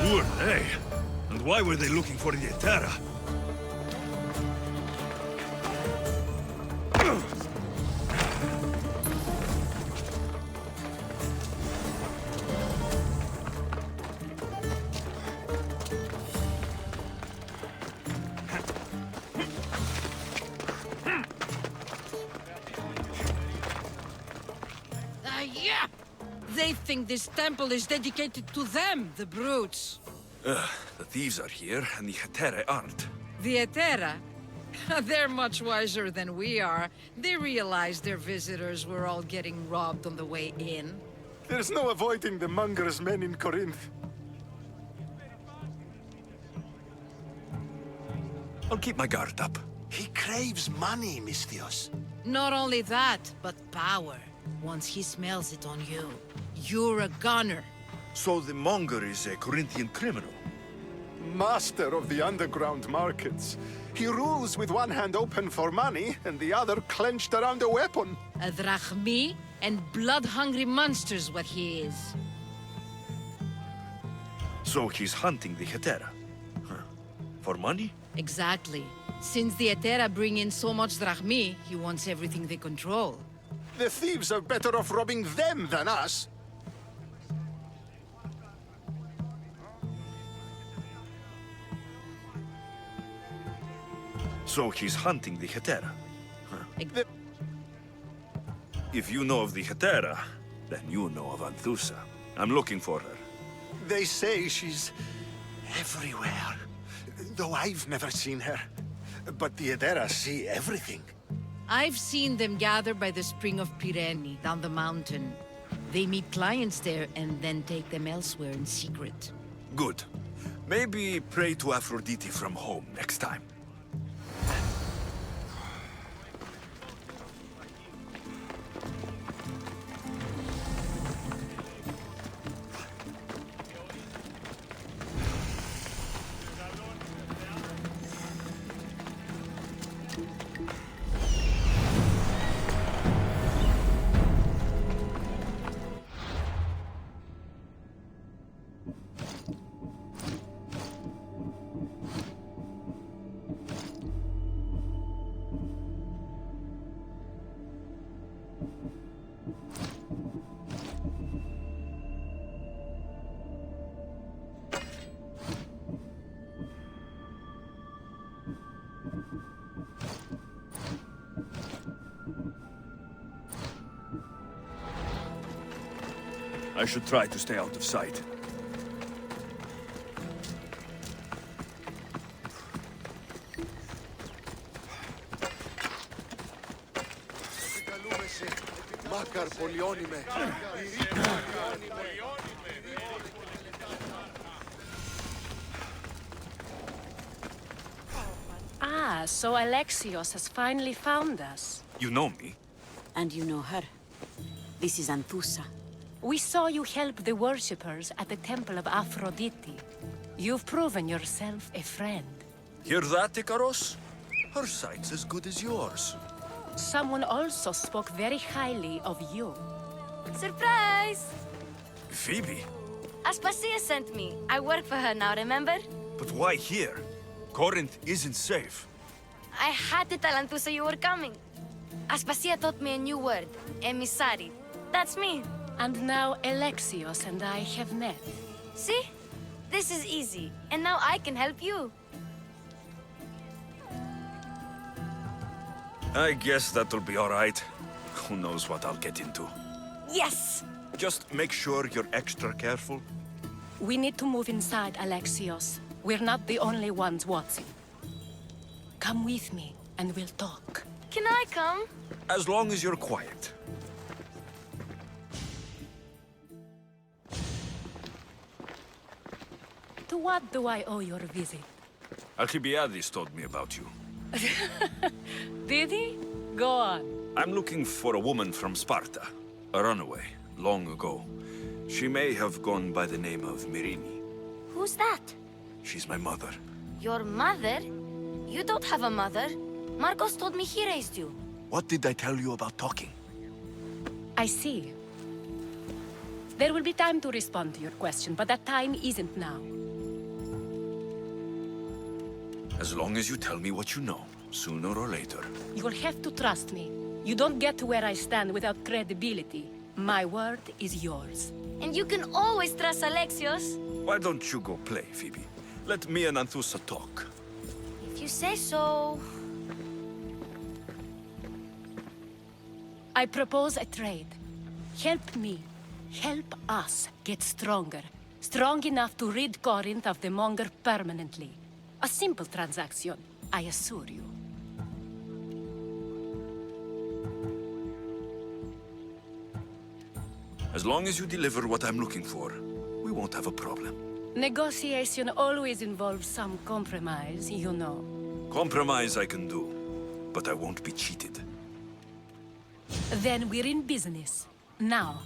Speaker 2: Who are they? And why were they looking for the Etera?
Speaker 6: Yeah! They think this temple is dedicated to them, the brutes.
Speaker 2: The thieves are here, and the Hetera aren't.
Speaker 6: The Etera? They're much wiser than we are. They realized their visitors were all getting robbed on the way in.
Speaker 4: There's no avoiding the Munger's men in Corinth.
Speaker 2: I'll keep my guard up.
Speaker 4: He craves money, Mystios.
Speaker 6: Not only that, but power. Once he smells it on you, you're a gunner.
Speaker 2: So the Monger is a Corinthian criminal?
Speaker 4: Master of the underground markets. He rules with one hand open for money and the other clenched around a weapon.
Speaker 6: A drachmi and blood-hungry monster's what he is.
Speaker 2: So he's hunting the Hetera? Huh. For money?
Speaker 6: Exactly. Since the Etera bring in so much drachmi, he wants everything they control.
Speaker 4: The thieves are better off robbing them than us.
Speaker 2: So he's hunting the Hetera? Huh. If you know of the Hetera, then you know of Anthusa. I'm looking for her.
Speaker 4: They say she's everywhere. Though I've never seen her. But the Edera see everything.
Speaker 6: I've seen them gather by the spring of Pirene, down the mountain. They meet clients there and then take them elsewhere in secret.
Speaker 2: Good. Maybe pray to Aphrodite from home next time. I should try to stay out of sight.
Speaker 13: Ah, so Alexios has finally found us.
Speaker 2: You know me?
Speaker 15: And you know her. This is Anthusa.
Speaker 13: We saw you help the worshippers at the temple of Aphrodite. You've proven yourself a friend.
Speaker 2: Hear that, Icaros? Her sight's as good as yours.
Speaker 15: Someone also spoke very highly of you.
Speaker 7: Surprise!
Speaker 4: Phoebe?
Speaker 7: Aspasia sent me. I work for her now, remember?
Speaker 4: But why here? Corinth isn't safe.
Speaker 7: I had to tell Anthusa you were coming. Aspasia taught me a new word, emissary. That's me.
Speaker 15: And now Alexios and I have met.
Speaker 7: See? This is easy, and now I can help you.
Speaker 4: I guess that'll be all right. Who knows what I'll get into.
Speaker 7: Yes!
Speaker 4: Just make sure you're extra careful.
Speaker 15: We need to move inside, Alexios. We're not the only ones watching. Come with me, and we'll talk.
Speaker 7: Can I come?
Speaker 4: As long as you're quiet.
Speaker 15: To what do I owe your visit?
Speaker 4: Alcibiades told me about you.
Speaker 15: Did he? Go on.
Speaker 4: I'm looking for a woman from Sparta. A runaway, long ago. She may have gone by the name of Myrine.
Speaker 7: Who's that?
Speaker 4: She's my mother.
Speaker 7: Your mother? You don't have a mother. Marcos told me he raised you.
Speaker 4: What did I tell you about talking?
Speaker 15: I see. There will be time to respond to your question, but that time isn't now.
Speaker 4: As long as you tell me what you know, sooner or later.
Speaker 15: You'll have to trust me. You don't get to where I stand without credibility. My word is yours.
Speaker 7: And you can always trust Alexios.
Speaker 4: Why don't you go play, Phoebe? Let me and Anthusa talk.
Speaker 7: If you say so.
Speaker 15: I propose a trade. Help me. Help us get stronger. Strong enough to rid Corinth of the Monger permanently. A simple transaction, I assure you.
Speaker 4: As long as you deliver what I'm looking for, we won't have a problem.
Speaker 15: Negotiation always involves some compromise, you know.
Speaker 4: Compromise I can do, but I won't be cheated.
Speaker 15: Then we're in business. Now,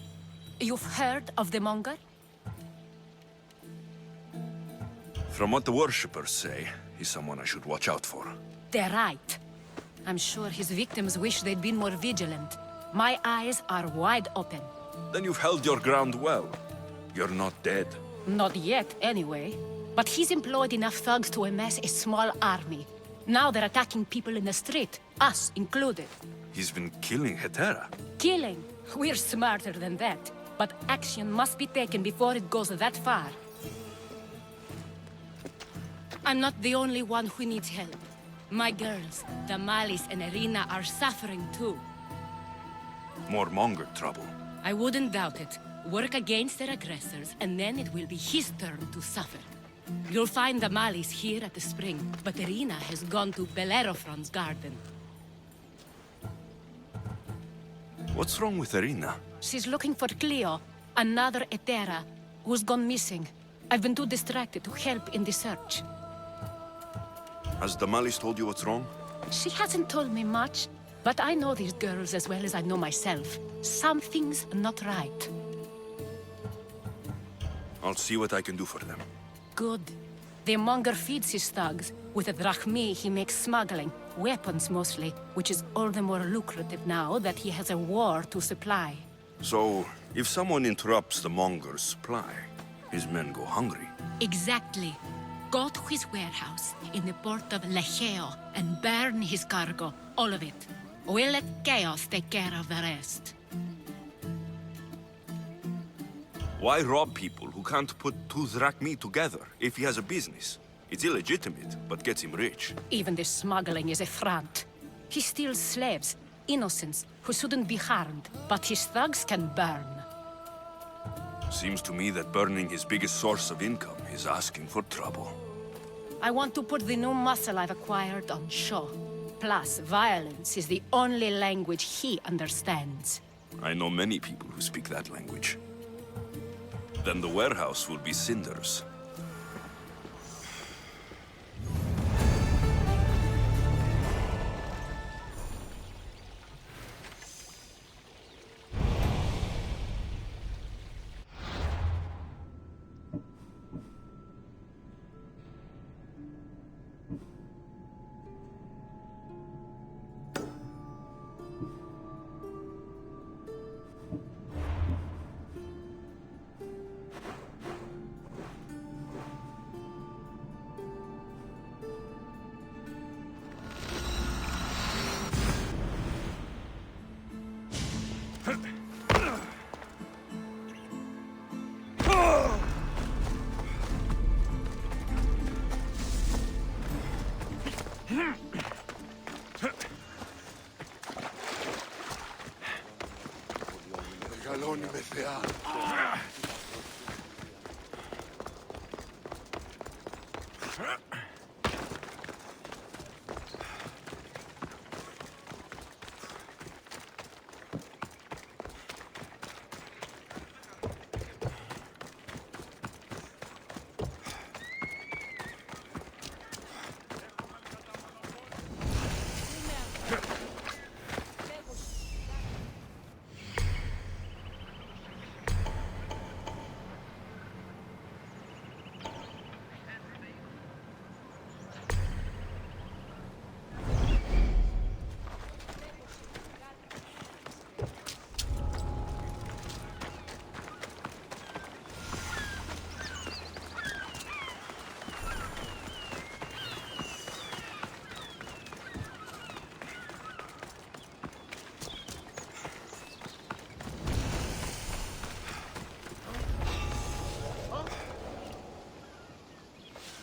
Speaker 15: you've heard of the Monger?
Speaker 4: From what the worshippers say, he's someone I should watch out for.
Speaker 15: They're right. I'm sure his victims wish they'd been more vigilant. My eyes are wide open.
Speaker 4: Then you've held your ground well. You're not dead.
Speaker 15: Not yet, anyway. But he's employed enough thugs to amass a small army. Now they're attacking people in the street, us included.
Speaker 4: He's been killing Hetera.
Speaker 15: Killing? We're smarter than that. But action must be taken before it goes that far. I'm not the only one who needs help. My girls, Damalis and Irina, are suffering too.
Speaker 4: More Monger trouble.
Speaker 15: I wouldn't doubt it. Work against their aggressors, and then it will be his turn to suffer. You'll find Damalis here at the spring, but Irina has gone to Bellerophon's garden.
Speaker 4: What's wrong with Irina?
Speaker 15: She's looking for Cleo, another Hetera, who's gone missing. I've been too distracted to help in the search.
Speaker 4: Has Damalis told you what's wrong?
Speaker 15: She hasn't told me much, but I know these girls as well as I know myself. Something's not right.
Speaker 4: I'll see what I can do for them.
Speaker 15: Good. The Monger feeds his thugs. With the drachmi, he makes smuggling. Weapons, mostly, which is all the more lucrative now that he has a war to supply.
Speaker 4: So, if someone interrupts the Monger's supply, his men go hungry.
Speaker 15: Exactly. Go to his warehouse in the port of Lecheo and burn his cargo, all of it. We'll let chaos take care of the rest.
Speaker 4: Why rob people who can't put two drachmi together if he has a business? It's illegitimate, but gets him rich.
Speaker 15: Even the smuggling is a front. He steals slaves, innocents, who shouldn't be harmed, but his thugs can burn.
Speaker 4: Seems to me that burning his biggest source of income is asking for trouble.
Speaker 15: I want to put the new muscle I've acquired on show. Plus, violence is the only language he understands.
Speaker 4: I know many people who speak that language. Then the warehouse will be cinders.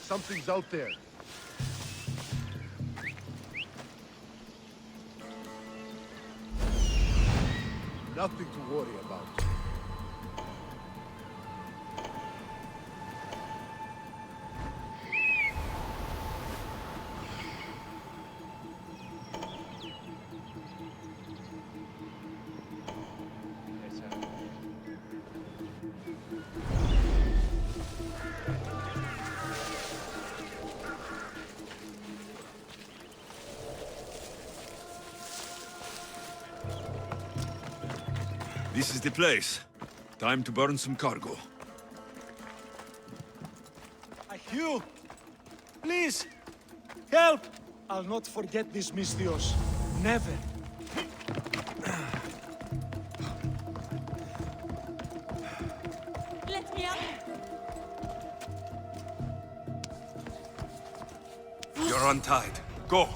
Speaker 16: Something's out there. Nothing to worry about.
Speaker 2: This is the place. Time to burn some cargo.
Speaker 17: You! Please! Help! I'll not forget this, Misthios. Never.
Speaker 15: Let me out!
Speaker 2: You're untied. Go!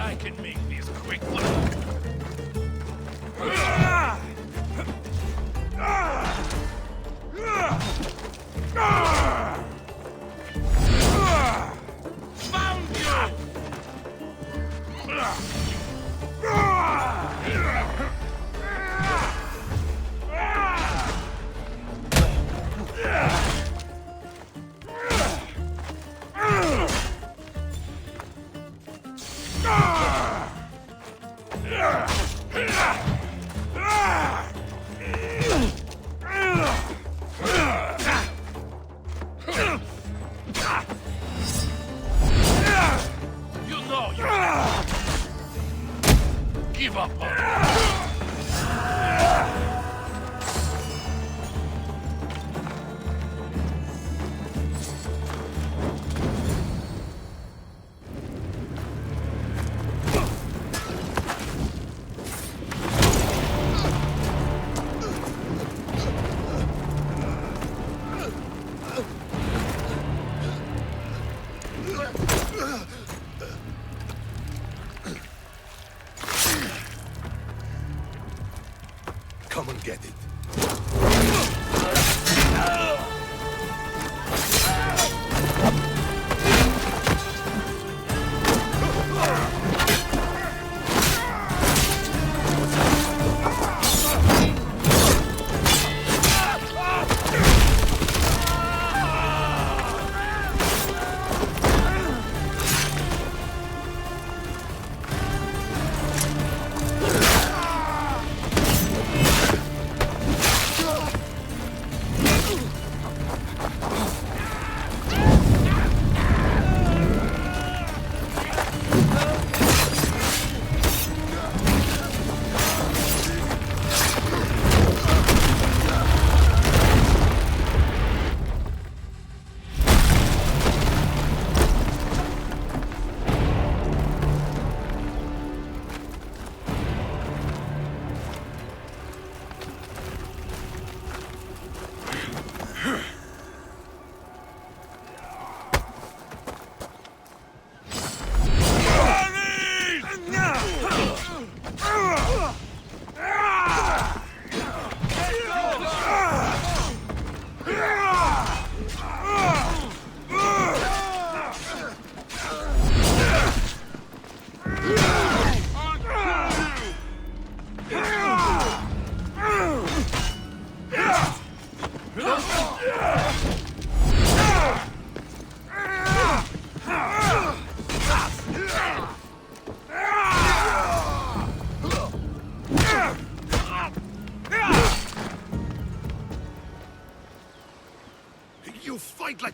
Speaker 4: I can make this quickly. Found you! You know you give up on it.
Speaker 16: Come and get it.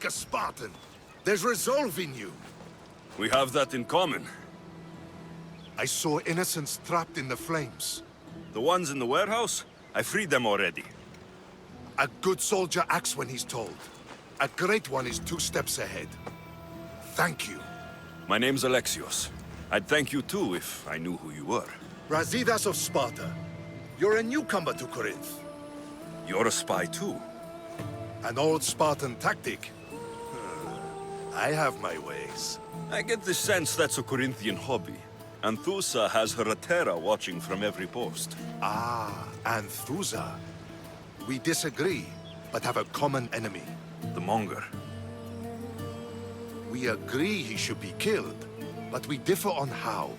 Speaker 16: like a Spartan. There's resolve in you.
Speaker 2: We have that in common.
Speaker 16: I saw innocents trapped in the flames.
Speaker 2: The ones in the warehouse? I freed them already.
Speaker 16: A good soldier acts when he's told. A great one is 2 steps ahead. Thank you.
Speaker 2: My name's Alexios. I'd thank you too if I knew who you were.
Speaker 16: Brasidas of Sparta. You're a newcomer to Corinth.
Speaker 2: You're a spy too.
Speaker 16: An old Spartan tactic. I have my ways.
Speaker 2: I get the sense that's a Corinthian hobby. Anthusa has her Atera watching from every post.
Speaker 16: Ah, Anthusa. We disagree, but have a common enemy.
Speaker 2: The Monger.
Speaker 16: We agree he should be killed, but we differ on how.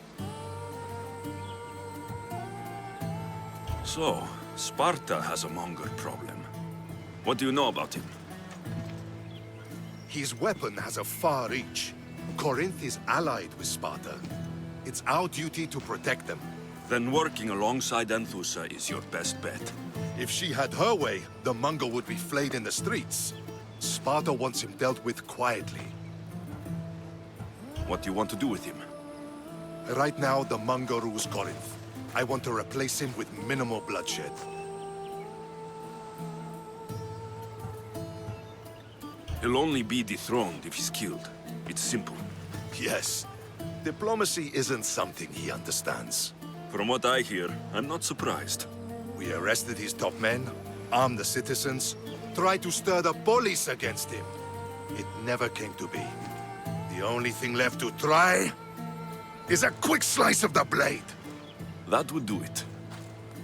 Speaker 2: So, Sparta has a Monger problem. What do you know about him?
Speaker 16: His weapon has a far reach. Corinth is allied with Sparta. It's our duty to protect them.
Speaker 2: Then working alongside Anthusa is your best bet.
Speaker 16: If she had her way, the Mongol would be flayed in the streets. Sparta wants him dealt with quietly.
Speaker 2: What do you want to do with him?
Speaker 16: Right now, the Mongol rules Corinth. I want to replace him with minimal bloodshed.
Speaker 2: He'll only be dethroned if he's killed. It's simple.
Speaker 16: Yes. Diplomacy isn't something he understands.
Speaker 2: From what I hear, I'm not surprised.
Speaker 16: We arrested his top men, armed the citizens, tried to stir the police against him. It never came to be. The only thing left to try is a quick slice of the blade.
Speaker 2: That would do it.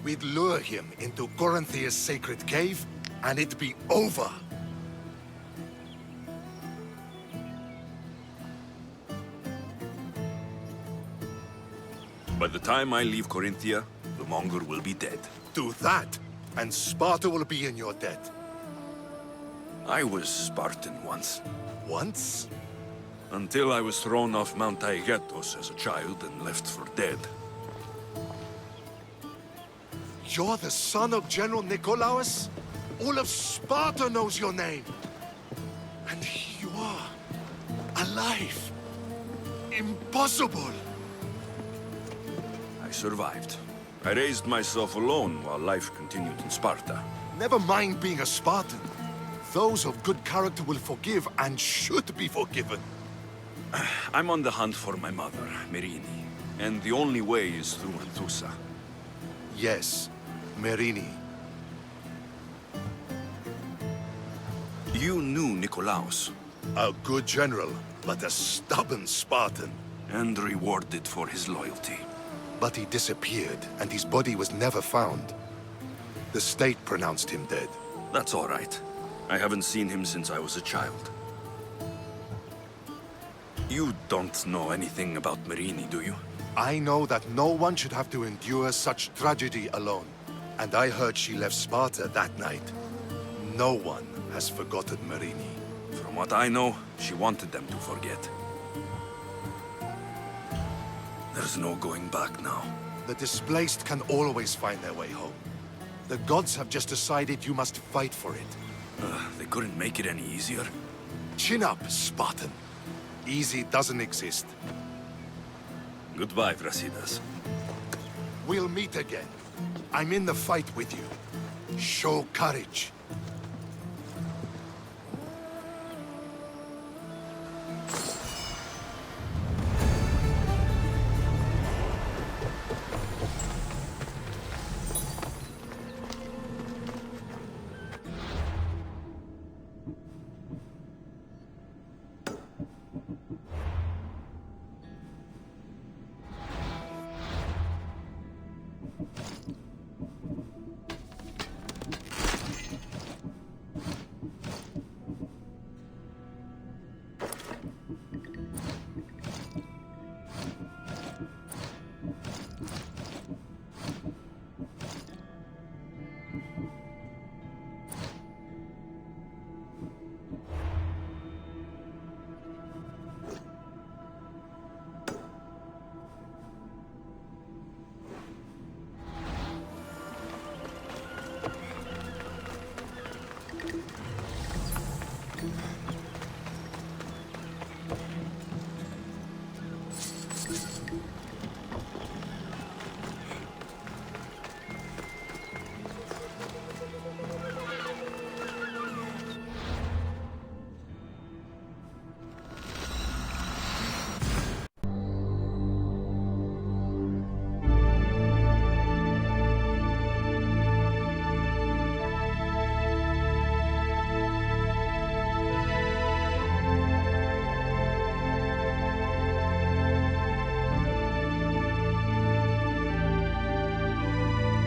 Speaker 16: We'd lure him into Corinthia's sacred cave, and it'd be over.
Speaker 2: By the time I leave Corinthia, the Monger will be dead.
Speaker 16: Do that, and Sparta will be in your debt.
Speaker 2: I was Spartan once.
Speaker 16: Once?
Speaker 2: Until I was thrown off Mount Taygetos as a child and left for dead.
Speaker 16: You're the son of General Nikolaos? All of Sparta knows your name. And here you are, alive. Impossible.
Speaker 2: I survived. I raised myself alone while life continued in Sparta.
Speaker 16: Never mind being a Spartan. Those of good character will forgive and should be forgiven.
Speaker 2: I'm on the hunt for my mother, Merini. And the only way is through Anthusa.
Speaker 16: Yes, Merini.
Speaker 2: You knew Nikolaos.
Speaker 16: A good general, but a stubborn Spartan.
Speaker 2: And rewarded for his loyalty.
Speaker 16: But he disappeared, and his body was never found. The state pronounced him dead.
Speaker 2: That's all right. I haven't seen him since I was a child. You don't know anything about Merini, do you?
Speaker 16: I know that no one should have to endure such tragedy alone. And I heard she left Sparta that night. No one has forgotten Merini.
Speaker 2: From what I know, she wanted them to forget. There's no going back now.
Speaker 16: The displaced can always find their way home. The gods have just decided you must fight for it.
Speaker 2: They couldn't make it any easier.
Speaker 16: Chin up, Spartan. Easy doesn't exist.
Speaker 2: Goodbye, Brasidas.
Speaker 16: We'll meet again. I'm in the fight with you. Show courage.